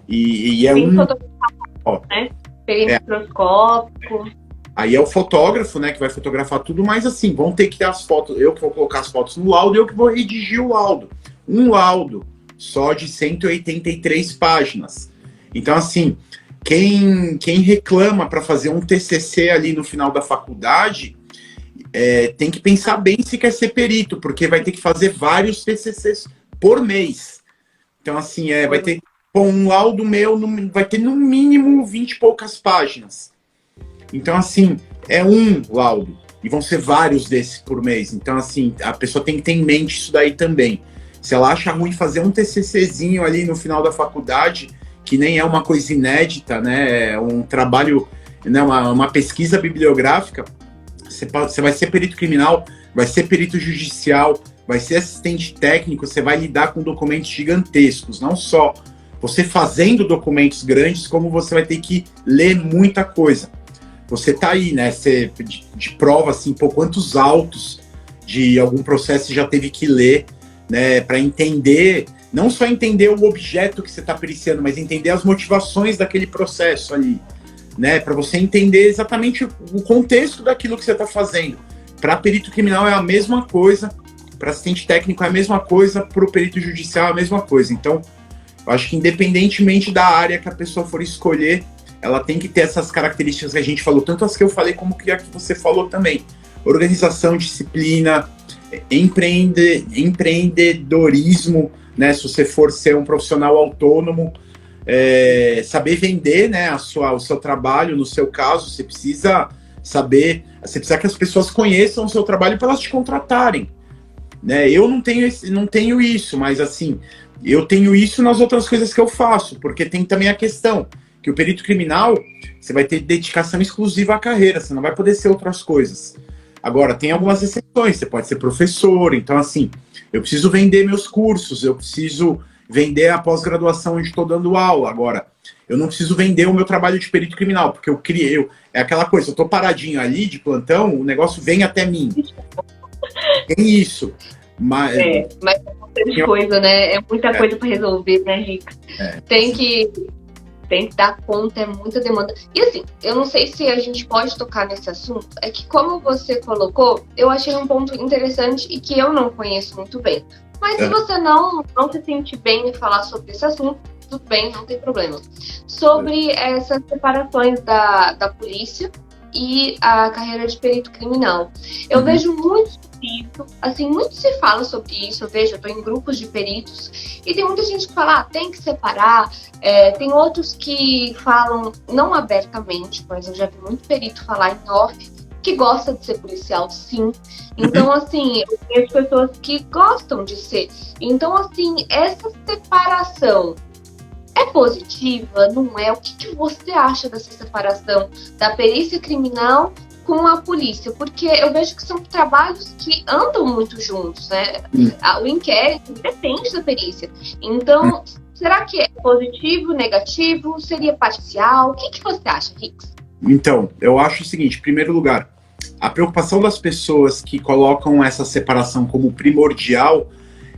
E é né? Microscópico. Aí é o fotógrafo, né, que vai fotografar tudo, mas assim, vão ter que ter as fotos, eu que vou colocar as fotos no laudo, eu que vou redigir o laudo. Um laudo só de 183 páginas. Então, assim, quem reclama para fazer um TCC ali no final da faculdade, tem que pensar bem se quer ser perito, porque vai ter que fazer vários TCCs por mês. Então, assim, vai ter, um laudo meu vai ter no mínimo 20 e poucas páginas. Então, assim, é um laudo. E vão ser vários desses por mês. Então, assim, a pessoa tem que ter em mente isso daí também. Se ela acha ruim fazer um TCCzinho ali no final da faculdade, que nem é uma coisa inédita, né? É um trabalho, né? Uma pesquisa bibliográfica, você vai ser perito criminal, vai ser perito judicial, vai ser assistente técnico, você vai lidar com documentos gigantescos. Não só você fazendo documentos grandes, como você vai ter que ler muita coisa. Você tá aí, né? Você, de prova, assim, por quantos autos de algum processo você já teve que ler, né? Para entender, não só entender o objeto que você está periciando, mas entender as motivações daquele processo ali, né? Para você entender exatamente o contexto daquilo que você está fazendo. Para perito criminal é a mesma coisa, para assistente técnico é a mesma coisa, para o perito judicial é a mesma coisa. Então, eu acho que independentemente da área que a pessoa for escolher, ela tem que ter essas características que a gente falou, tanto as que eu falei como que a que você falou também. Organização, disciplina, empreendedorismo, né? Se você for ser um profissional autônomo, saber vender, né, o seu trabalho. No seu caso, você precisa que as pessoas conheçam o seu trabalho para elas te contratarem. Né? Eu não tenho isso, mas assim, eu tenho isso nas outras coisas que eu faço, porque tem também a questão que o perito criminal, você vai ter dedicação exclusiva à carreira, você não vai poder ser outras coisas. Agora, tem algumas exceções, você pode ser professor, então assim, eu preciso vender meus cursos, eu preciso vender a pós-graduação onde estou dando aula. Agora, eu não preciso vender o meu trabalho de perito criminal, porque é aquela coisa, eu estou paradinho ali de plantão, o negócio vem até mim. Tem isso. Mas é bastante coisa, né? É muita coisa para resolver, né, Rick? Tem que dar conta, é muita demanda. E assim, eu não sei se a gente pode tocar nesse assunto, é que como você colocou, eu achei um ponto interessante e que eu não conheço muito bem. Mas se você não se sente bem em falar sobre esse assunto, tudo bem, não tem problema. Sobre essas separações da polícia e a carreira de perito criminal. Eu vejo muito isso, assim, muito se fala sobre isso, eu tô em grupos de peritos, e tem muita gente que fala, tem que separar, tem outros que falam, não abertamente, mas eu já vi muito perito falar em off, que gosta de ser policial, sim. Então, assim, eu conheço pessoas que gostam de ser. Então, assim, essa separação é positiva? Não é? O que você acha dessa separação da perícia criminal com a polícia? Porque eu vejo que são trabalhos que andam muito juntos, né? O inquérito depende da perícia. Então, será que é positivo, negativo? Seria parcial? O que você acha, Rix? Então, eu acho o seguinte, em primeiro lugar, a preocupação das pessoas que colocam essa separação como primordial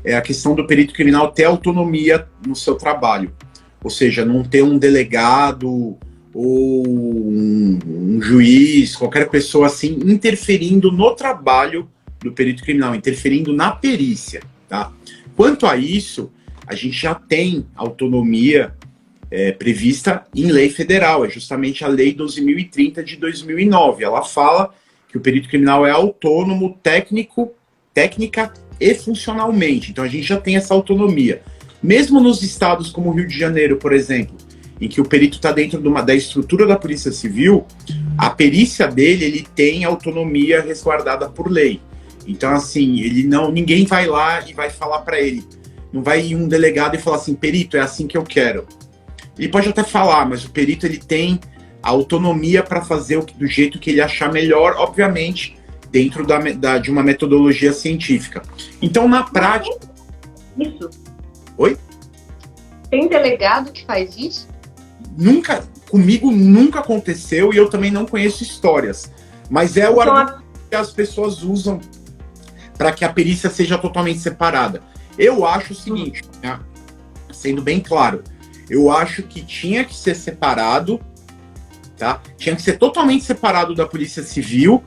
é a questão do perito criminal ter autonomia no seu trabalho. Ou seja, não ter um delegado ou um juiz, qualquer pessoa assim, interferindo no trabalho do perito criminal, interferindo na perícia. Tá? Quanto a isso, a gente já tem autonomia prevista em lei federal, é justamente a Lei 12.030 de 2009. Ela fala que o perito criminal é autônomo técnica e funcionalmente. Então a gente já tem essa autonomia. Mesmo nos estados como o Rio de Janeiro, por exemplo, em que o perito está dentro da estrutura da Polícia Civil, a perícia dele, ele tem autonomia resguardada por lei. Então, assim, ninguém vai lá e vai falar para ele. Não vai ir um delegado e falar assim, perito, é assim que eu quero. Ele pode até falar, mas o perito ele tem a autonomia para fazer do jeito que ele achar melhor, obviamente, dentro de uma metodologia científica. Então, na prática... isso? Oi? Tem delegado que faz isso? Comigo nunca aconteceu e eu também não conheço histórias. Mas é o Então, argumento que as pessoas usam para que a perícia seja totalmente separada. Eu acho o seguinte, né, sendo bem claro, eu acho que tinha que ser separado, tá? Tinha que ser totalmente separado da Polícia Civil,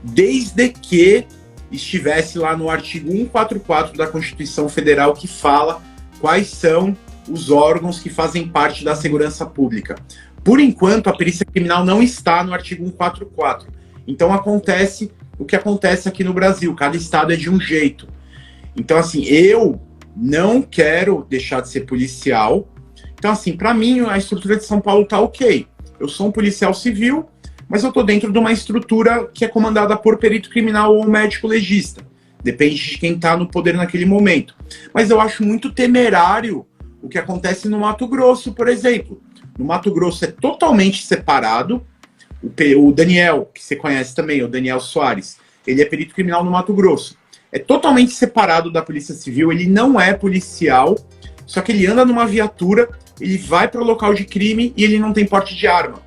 desde que estivesse lá no artigo 144 da Constituição Federal, que fala quais são os órgãos que fazem parte da segurança pública. Por enquanto, a perícia criminal não está no artigo 144. Então acontece o que acontece aqui no Brasil, cada estado é de um jeito. Então, assim, eu não quero deixar de ser policial. Então, assim, para mim, a estrutura de São Paulo tá ok. Eu sou um policial civil, mas eu tô dentro de uma estrutura que é comandada por perito criminal ou médico legista. Depende de quem tá no poder naquele momento. Mas eu acho muito temerário o que acontece no Mato Grosso, por exemplo. No Mato Grosso é totalmente separado. O Daniel, que você conhece também, o Daniel Soares, ele é perito criminal no Mato Grosso. É totalmente separado da Polícia Civil, ele não é policial, só que ele anda numa viatura, ele vai para o local de crime e ele não tem porte de arma.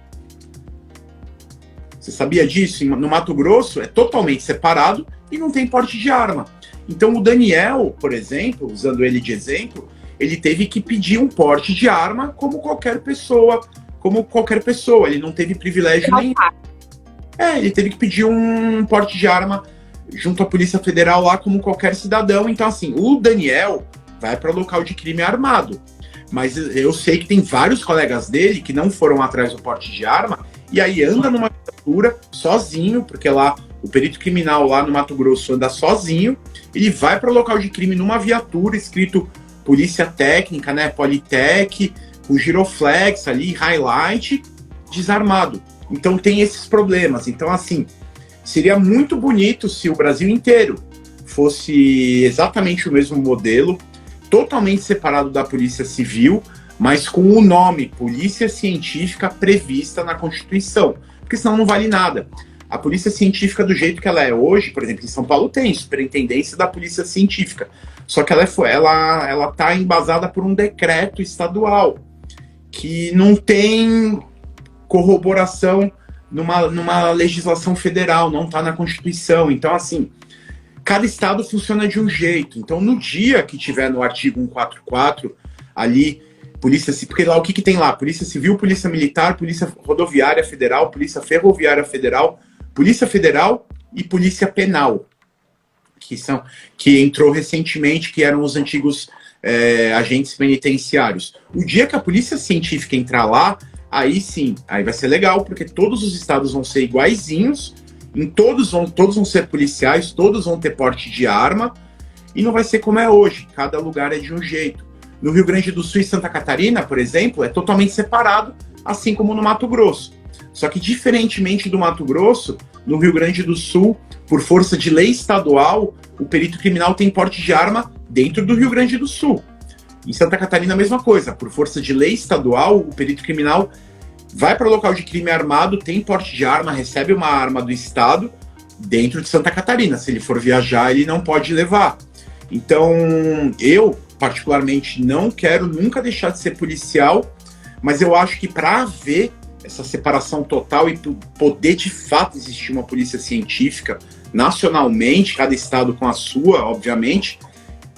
Você sabia disso? No Mato Grosso é totalmente separado e não tem porte de arma. Então o Daniel, por exemplo, usando ele de exemplo, ele teve que pedir um porte de arma como qualquer pessoa, ele não teve privilégio nenhum. Ele teve que pedir um porte de arma junto à Polícia Federal lá como qualquer cidadão. Então, assim, o Daniel vai para o local de crime armado. Mas eu sei que tem vários colegas dele que não foram atrás do porte de arma e aí anda numa viatura sozinho, porque lá o perito criminal lá no Mato Grosso anda sozinho, ele vai para o local de crime numa viatura escrito Polícia Técnica, né, Politec, com giroflex ali, highlight, desarmado. Então tem esses problemas. Então, assim, seria muito bonito se o Brasil inteiro fosse exatamente o mesmo modelo, totalmente separado da Polícia Civil, mas com o nome Polícia Científica prevista na Constituição, porque senão não vale nada. A Polícia Científica, do jeito que ela é hoje, por exemplo, em São Paulo tem Superintendência da Polícia Científica, só que ela tá embasada por um decreto estadual, que não tem corroboração numa legislação federal, não está na Constituição. Então, assim, cada estado funciona de um jeito. Então, no dia que tiver no artigo 144, ali, porque lá o que tem lá? Polícia Civil, Polícia Militar, Polícia Rodoviária Federal, Polícia Ferroviária Federal, Polícia Federal e Polícia Penal, que entrou recentemente, que eram os antigos agentes penitenciários. O dia que a Polícia Científica entrar lá, aí sim, aí vai ser legal, porque todos os estados vão ser iguaizinhos, todos vão ser policiais, todos vão ter porte de arma, e não vai ser como é hoje, cada lugar é de um jeito. No Rio Grande do Sul e Santa Catarina, por exemplo, é totalmente separado, assim como no Mato Grosso. Só que, diferentemente do Mato Grosso, no Rio Grande do Sul, por força de lei estadual, o perito criminal tem porte de arma dentro do Rio Grande do Sul. Em Santa Catarina, a mesma coisa. Por força de lei estadual, o perito criminal vai para o local de crime armado, tem porte de arma, recebe uma arma do Estado dentro de Santa Catarina. Se ele for viajar, ele não pode levar. Então, eu, particularmente, não quero nunca deixar de ser policial, mas eu acho que para haver essa separação total e poder de fato existir uma polícia científica nacionalmente, cada estado com a sua, obviamente,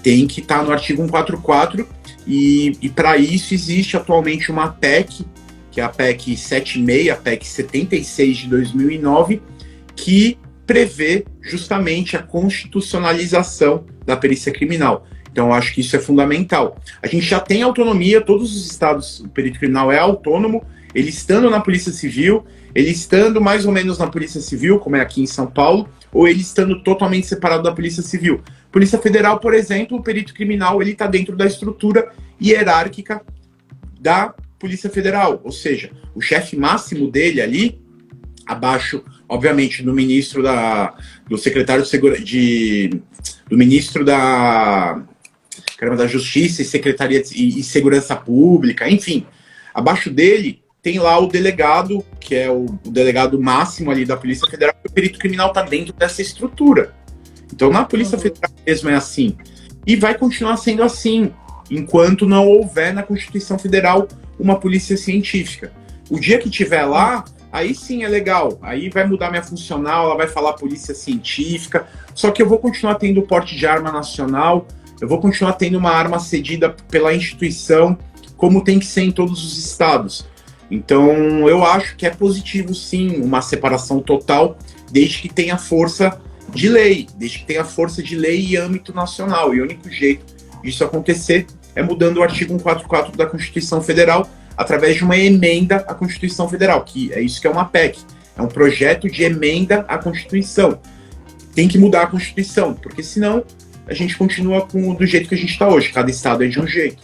tem que estar no artigo 144 e para isso existe atualmente uma PEC, que é a PEC 76, a PEC 76 de 2009, que prevê justamente a constitucionalização da perícia criminal. Então, eu acho que isso é fundamental. A gente já tem autonomia, todos os estados, o perito criminal é autônomo, ele estando na Polícia Civil, ele estando mais ou menos na Polícia Civil, como é aqui em São Paulo, ou ele estando totalmente separado da Polícia Civil. Polícia Federal, por exemplo, o perito criminal ele está dentro da estrutura hierárquica da Polícia Federal, ou seja, o chefe máximo dele ali, abaixo, obviamente, do secretário do ministro da Justiça e Secretaria e Segurança Pública, enfim, abaixo dele tem lá o delegado, que é o delegado máximo ali da Polícia Federal, e o perito criminal está dentro dessa estrutura. Então, na Polícia Federal mesmo é assim. e vai continuar sendo assim, enquanto não houver na Constituição Federal uma polícia científica. O dia que tiver lá, aí sim é legal, aí vai mudar minha funcional, ela vai falar polícia científica, só que eu vou continuar tendo porte de arma nacional, eu vou continuar tendo uma arma cedida pela instituição, como tem que ser em todos os estados. Então, eu acho que é positivo, sim, uma separação total, desde que tenha força de lei, e âmbito nacional. E o único jeito disso acontecer é mudando o artigo 144 da Constituição Federal, através de uma emenda à Constituição Federal, que é isso que é uma PEC, é um projeto de emenda à Constituição. Tem que mudar a Constituição, porque senão a gente continua do jeito que a gente está hoje, cada estado é de um jeito.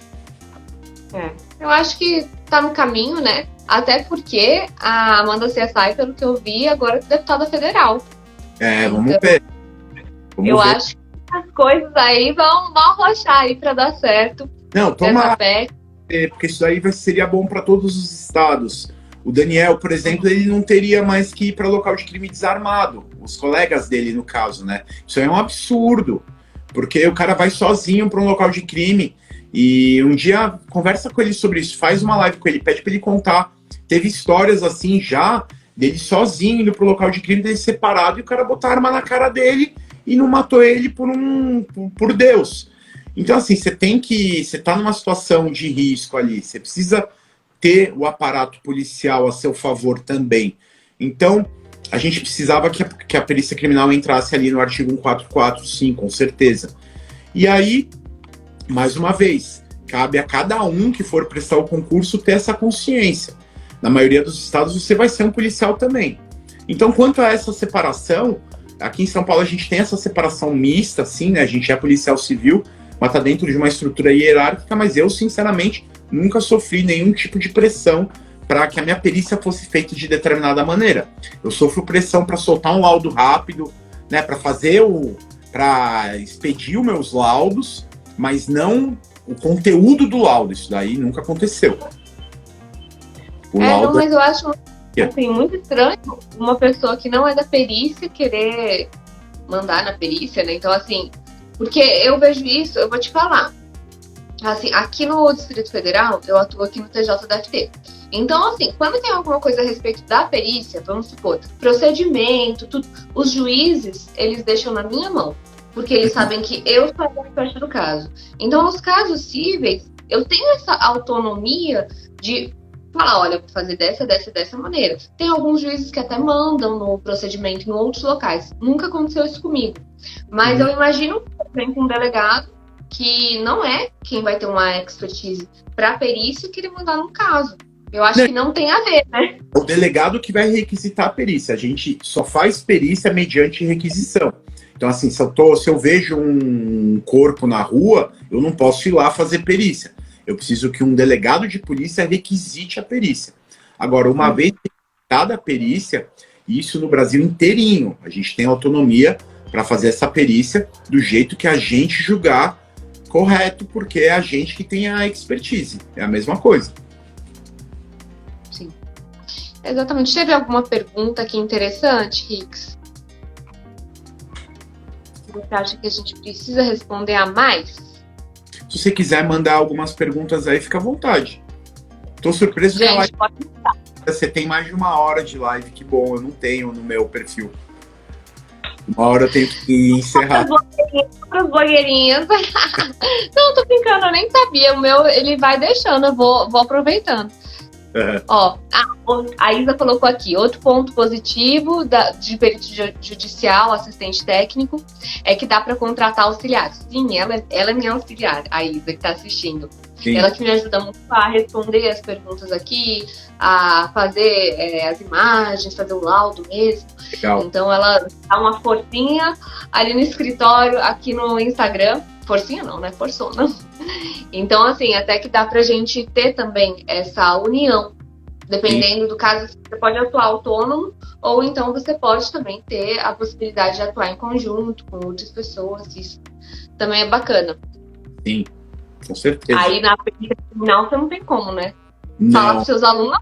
Eu acho que tá no caminho, né? Até porque a Amanda CSI, pelo que eu vi, agora é deputada federal. Vamos ver. Eu acho que as coisas aí vão arrochar aí para dar certo. Não, tomara, porque isso aí seria bom para todos os estados. O Daniel, por exemplo, ele não teria mais que ir para local de crime desarmado. Os colegas dele, no caso, né? Isso aí é um absurdo, porque o cara vai sozinho para um local de crime e um dia conversa com ele sobre isso, faz uma live com ele, pede para ele contar. Teve histórias assim já dele sozinho indo pro local de crime, dele separado, e o cara botar a arma na cara dele e não matou ele por Deus. Então, assim, você tá numa situação de risco ali, você precisa ter o aparato policial a seu favor também. Então, a gente precisava que a perícia criminal entrasse ali no artigo 144, sim, com certeza. E aí, mais uma vez, cabe a cada um que for prestar o concurso ter essa consciência. Na maioria dos estados você vai ser um policial também. Então, quanto a essa separação, aqui em São Paulo a gente tem essa separação mista, assim, né? A gente é policial civil, mas tá dentro de uma estrutura hierárquica, mas eu, sinceramente, nunca sofri nenhum tipo de pressão para que a minha perícia fosse feita de determinada maneira. Eu sofro pressão para soltar um laudo rápido, né? Para expedir os meus laudos, mas não o conteúdo do laudo. Isso daí nunca aconteceu. Não, mas eu acho assim, muito estranho uma pessoa que não é da perícia querer mandar na perícia, né? Então, assim, porque eu vejo isso, eu vou te falar. Assim, aqui no Distrito Federal, eu atuo aqui no TJDFT. Então, assim, quando tem alguma coisa a respeito da perícia, vamos supor, procedimento, tudo, os juízes, eles deixam na minha mão, porque eles sabem que eu sou a expert do caso. Então, nos casos cíveis, eu tenho essa autonomia de falar, olha, eu vou fazer dessa maneira. Tem alguns juízes que até mandam no procedimento em outros locais. Nunca aconteceu isso comigo. Mas eu imagino, por exemplo, um delegado que não é quem vai ter uma expertise para perícia querer mandar num caso. Eu acho que não tem a ver, né? O delegado que vai requisitar a perícia. A gente só faz perícia mediante requisição. Então, assim, se eu vejo um corpo na rua, eu não posso ir lá fazer perícia. Eu preciso que um delegado de polícia requisite a perícia. Agora, uma vez requisitada a perícia, isso no Brasil inteirinho, a gente tem autonomia para fazer essa perícia do jeito que a gente julgar correto, porque é a gente que tem a expertise. É a mesma coisa. Sim. Exatamente. Teve alguma pergunta aqui interessante, Rix? Você acha que a gente precisa responder a mais? Se você quiser mandar algumas perguntas aí, fica à vontade. Tô surpreso que a live... Você tem mais de 1 hora de live, que bom, eu não tenho no meu perfil. 1 hora eu tenho que encerrar. As blogueirinhas. Não, tô brincando, eu nem sabia. O meu, ele vai deixando, eu vou aproveitando. Ó, a Isa colocou aqui, outro ponto positivo de perito judicial, assistente técnico, é que dá para contratar auxiliares. Sim, ela é minha auxiliar, a Isa, que está assistindo. Sim. Ela que me ajuda muito a responder as perguntas aqui, a fazer as imagens, fazer o laudo mesmo. Legal. Então ela dá uma forcinha ali no escritório, aqui no Instagram. Forcinha não, né? Forçona. Então, assim, até que dá pra gente ter também essa união. Dependendo do caso, você pode atuar autônomo, ou então você pode também ter a possibilidade de atuar em conjunto com outras pessoas. Isso também é bacana. Sim, com certeza. Aí na perícia criminal você não tem como, né? Não. Falar pros seus alunos,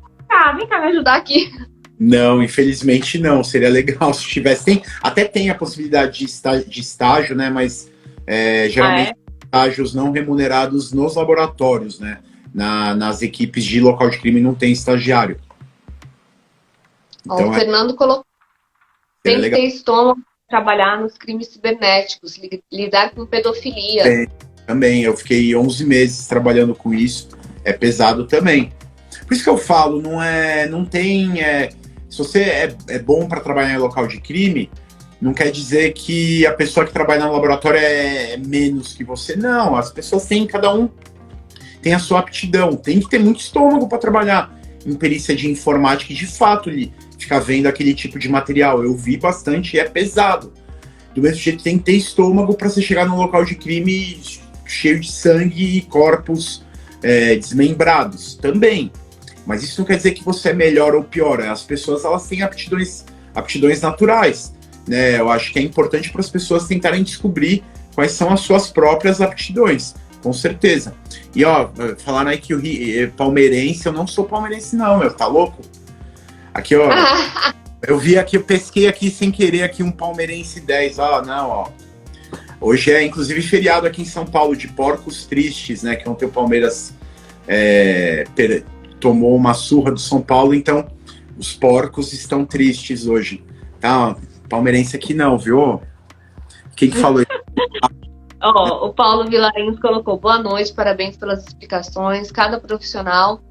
vem cá me ajudar aqui. Não, infelizmente não. Seria legal se tivesse. Até tem a possibilidade de estágio, né? Mas geralmente estágios não remunerados nos laboratórios, né? Nas equipes de local de crime não tem estagiário. Então, o Fernando colocou, tem que ter estômago para trabalhar nos crimes cibernéticos, lidar com pedofilia. Também, eu fiquei 11 meses trabalhando com isso, é pesado também. Por isso que eu falo, não tem... se você é bom para trabalhar em local de crime, não quer dizer que a pessoa que trabalha no laboratório é menos que você. Não, as pessoas têm, cada um tem a sua aptidão. Tem que ter muito estômago para trabalhar em perícia de informática e, de fato, ficar vendo aquele tipo de material. Eu vi bastante e é pesado. Do mesmo jeito, tem que ter estômago para você chegar num local de crime cheio de sangue e corpos desmembrados. Também. Mas isso não quer dizer que você é melhor ou pior. As pessoas, elas têm aptidões naturais. Né? Eu acho que é importante para as pessoas tentarem descobrir quais são as suas próprias aptidões. Com certeza. E, ó, falaram aí que o palmeirense, eu não sou palmeirense não, meu. Tá louco? Aqui, ó. Eu vi aqui, eu pesquei aqui sem querer aqui um palmeirense 10. Ó, não, ó. Hoje é, inclusive, feriado aqui em São Paulo de porcos tristes, né? Que ontem o Palmeiras tomou uma surra do São Paulo, então os porcos estão tristes hoje. Tá? Palmeirense aqui não, viu? Quem que falou isso? O Paulo Vilarins colocou: boa noite, parabéns pelas explicações. Cada profissional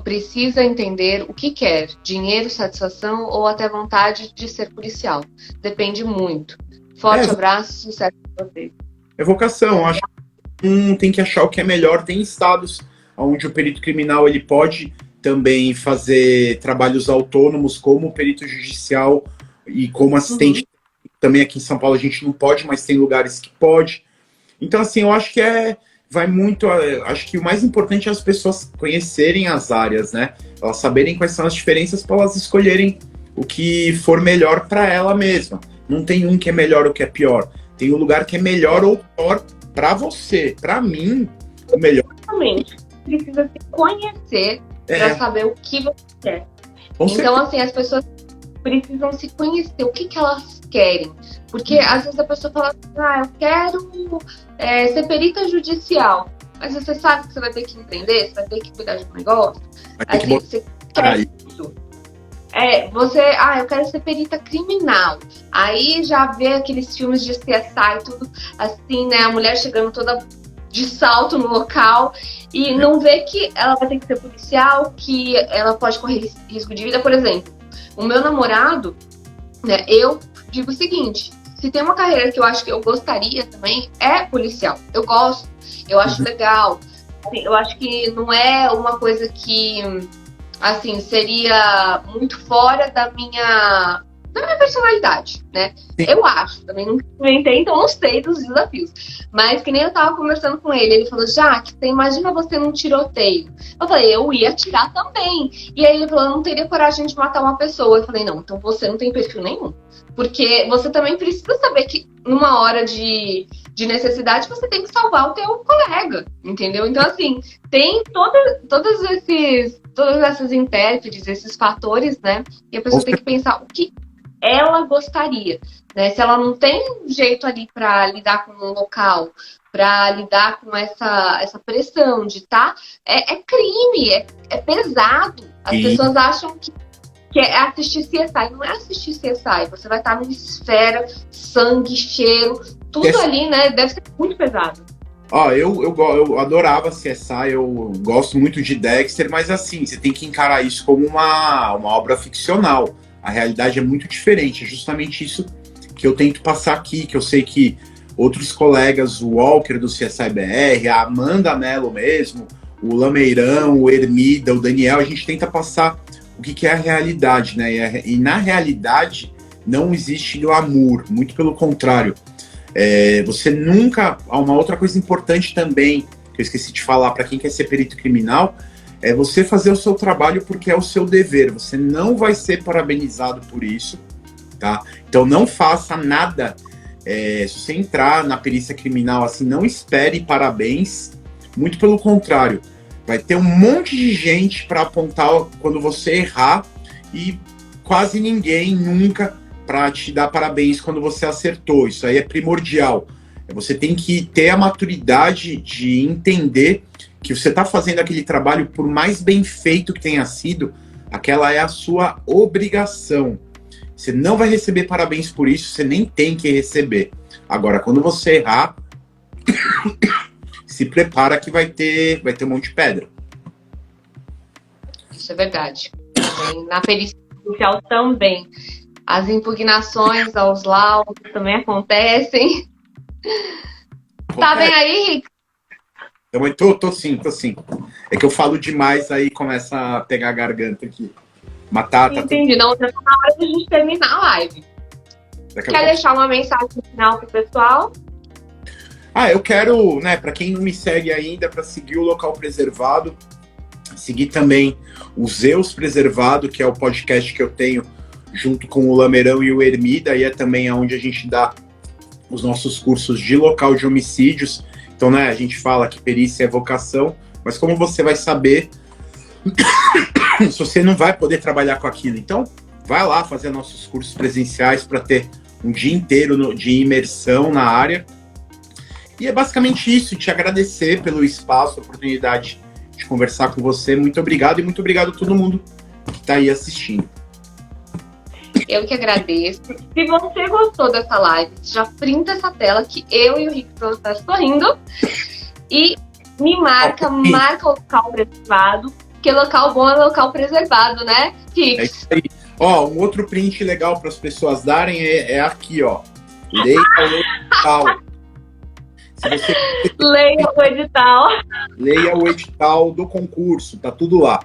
precisa entender o que quer: dinheiro, satisfação ou até vontade de ser policial. Depende muito. Forte abraço, sucesso para vocês. É vocação, acho que tem que achar o que é melhor. Tem estados onde o perito criminal ele pode também fazer trabalhos autônomos, como o perito judicial e como assistente. Também aqui em São Paulo a gente não pode, mas tem lugares que pode. Então, assim, eu acho que vai muito... Acho que o mais importante é as pessoas conhecerem as áreas, né? Elas saberem quais são as diferenças para elas escolherem o que for melhor para ela mesma. Não tem um que é melhor ou que é pior. Tem um lugar que é melhor ou pior para você. Para mim, o melhor... Exatamente. Precisa se conhecer para saber o que você quer. Então, assim, as pessoas precisam se conhecer, o que elas querem. Porque às vezes a pessoa fala assim, eu quero ser perita judicial. Mas você sabe que você vai ter que empreender, você vai ter que cuidar de um negócio. Assim, você quer isso. Eu quero ser perita criminal. Aí já vê aqueles filmes de CSI, tudo assim, né? A mulher chegando toda de salto no local e não vê que ela vai ter que ser policial, que ela pode correr risco de vida. Por exemplo, o meu namorado, né, eu digo o seguinte: se tem uma carreira que eu acho que eu gostaria também, é policial. Eu gosto, eu acho legal. Assim, eu acho que não é uma coisa que, assim, seria muito fora da minha personalidade, né? Sim. Eu acho, também nunca experimentei, então não sei dos desafios. Mas que nem eu tava conversando com ele falou: Jaque, você imagina você num tiroteio. Eu falei: eu ia atirar também. E aí ele falou: eu não teria coragem de matar uma pessoa. Eu falei: não, então você não tem perfil nenhum. Porque você também precisa saber que numa hora de necessidade você tem que salvar o teu colega, entendeu? Então, assim, tem todas essas intérpretes, esses fatores, né? E a pessoa tem que pensar o que ela gostaria, né? Se ela não tem jeito ali para lidar com o local, para lidar com essa pressão de é crime, é pesado. As pessoas acham que é assistir CSI. Não é assistir CSI. Você vai estar numa esfera, sangue, cheiro, tudo ali, né? Deve ser muito pesado. Eu adorava CSI, eu gosto muito de Dexter, mas assim, você tem que encarar isso como uma obra ficcional. A realidade é muito diferente, é justamente isso que eu tento passar aqui, que eu sei que outros colegas, o Walker do CSI BR, a Amanda Mello mesmo, o Lameirão, o Hermida, o Daniel, a gente tenta passar o que é a realidade, né? E na realidade não existe glamour, muito pelo contrário. Você nunca... Uma outra coisa importante também, que eu esqueci de falar para quem quer ser perito criminal, é você fazer o seu trabalho porque é o seu dever. Você não vai ser parabenizado por isso, tá? Então não faça nada. Se você entrar na perícia criminal assim, não espere parabéns. Muito pelo contrário. Vai ter um monte de gente para apontar quando você errar e quase ninguém nunca para te dar parabéns quando você acertou. Isso aí é primordial. Você tem que ter a maturidade de entender que você está fazendo aquele trabalho, por mais bem feito que tenha sido, aquela é a sua obrigação. Você não vai receber parabéns por isso, você nem tem que receber. Agora, quando você errar, se prepara que vai ter um monte de pedra. Isso é verdade. Na perícia judicial também. As impugnações aos laudos também acontecem. Tá bem aí, Rick? Tô sim. É que eu falo demais, aí começa a pegar a garganta aqui. Entendi. Não, já tá na hora de a gente terminar a live. Quer deixar uma mensagem final pro pessoal? Eu quero, né, para quem não me segue ainda, para seguir o Local Preservado, seguir também o Zeus Preservado, que é o podcast que eu tenho junto com o Lameirão e o Hermida, e é também onde a gente dá os nossos cursos de local de homicídios. Então, né, a gente fala que perícia é vocação, mas como você vai saber se você não vai poder trabalhar com aquilo? Então, vai lá fazer nossos cursos presenciais para ter um dia inteiro de imersão na área. E é basicamente isso, te agradecer pelo espaço, a oportunidade de conversar com você. Muito obrigado, e muito obrigado a todo mundo que está aí assistindo. Eu que agradeço. Se você gostou dessa live, já printa essa tela que eu e o Rick vamos estar sorrindo. E me marca o local preservado, porque local bom é local preservado, né, Rick? É isso aí. Um outro print legal para as pessoas darem é aqui, ó. Leia o edital. Leia o edital. Leia o edital do concurso, tá tudo lá.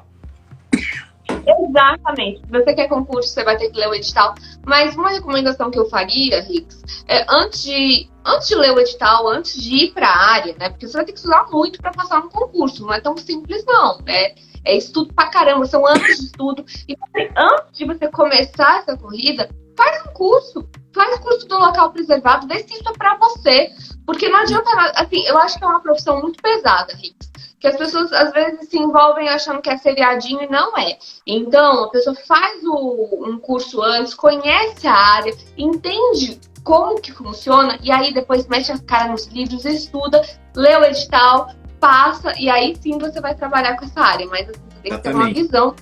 Exatamente. Se você quer concurso, você vai ter que ler o edital. Mas uma recomendação que eu faria, Rix, é antes de ler o edital, antes de ir para a área, né? Porque você vai ter que estudar muito para passar no concurso. Não é tão simples, não. É estudo pra caramba, são anos de estudo. E antes de você começar essa corrida, faz um curso. Faz o curso do local preservado, vê se isso é pra você. Porque não adianta nada. Assim, eu acho que é uma profissão muito pesada, Rix. Que as pessoas, às vezes, se envolvem achando que é seriadinho e não é. Então, a pessoa faz um curso antes, conhece a área, entende como que funciona, e aí depois mete a cara nos livros, estuda, lê o edital, passa, e aí sim você vai trabalhar com essa área. Mas assim, você tem que ter uma visão.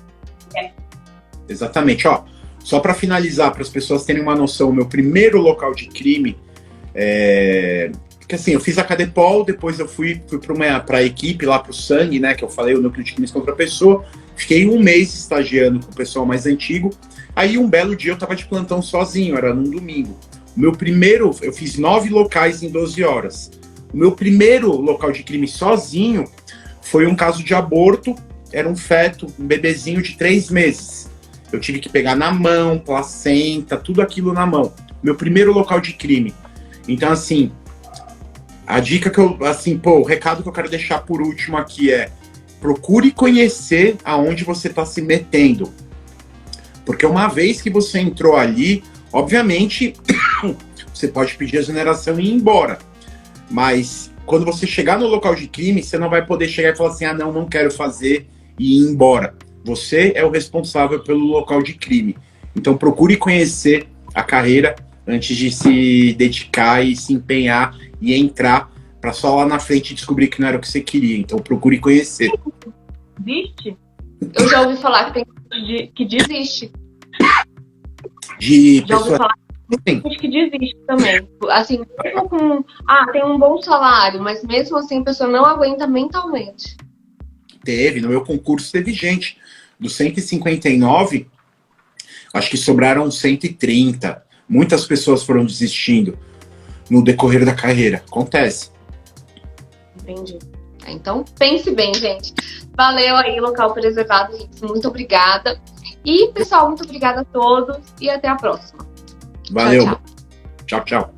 Exatamente. Só para finalizar, para as pessoas terem uma noção, o meu primeiro local de crime porque assim, eu fiz a Cadepol, depois eu fui para a equipe lá pro Sangue, né, que eu falei, o Núcleo de Crimes contra a Pessoa. Fiquei um mês estagiando com o pessoal mais antigo. Aí um belo dia eu tava de plantão sozinho, era num domingo. Eu fiz 9 locais em 12 horas. O meu primeiro local de crime sozinho foi um caso de aborto, era um feto, um bebezinho de 3 meses. Eu tive que pegar na mão, placenta, tudo aquilo na mão. Meu primeiro local de crime. Então, assim, a dica que o recado que eu quero deixar por último aqui é: procure conhecer aonde você está se metendo. Porque uma vez que você entrou ali, obviamente, você pode pedir exoneração e ir embora. Mas quando você chegar no local de crime, você não vai poder chegar e falar assim: não quero fazer e ir embora. Você é o responsável pelo local de crime. Então procure conhecer a carreira antes de se dedicar e se empenhar e entrar, para só lá na frente descobrir que não era o que você queria. Então procure conhecer. Existe? Eu já ouvi falar que tem gente que desiste. Já ouvi falar que tem gente que desiste também. Assim, mesmo com... tem um bom salário, mas mesmo assim a pessoa não aguenta mentalmente. No meu concurso teve gente. Dos 159, acho que sobraram 130. Muitas pessoas foram desistindo no decorrer da carreira. Acontece. Entendi. Então, pense bem, gente. Valeu aí, Local Preservado. Muito obrigada. E, pessoal, muito obrigada a todos. E até a próxima. Valeu. Tchau, tchau.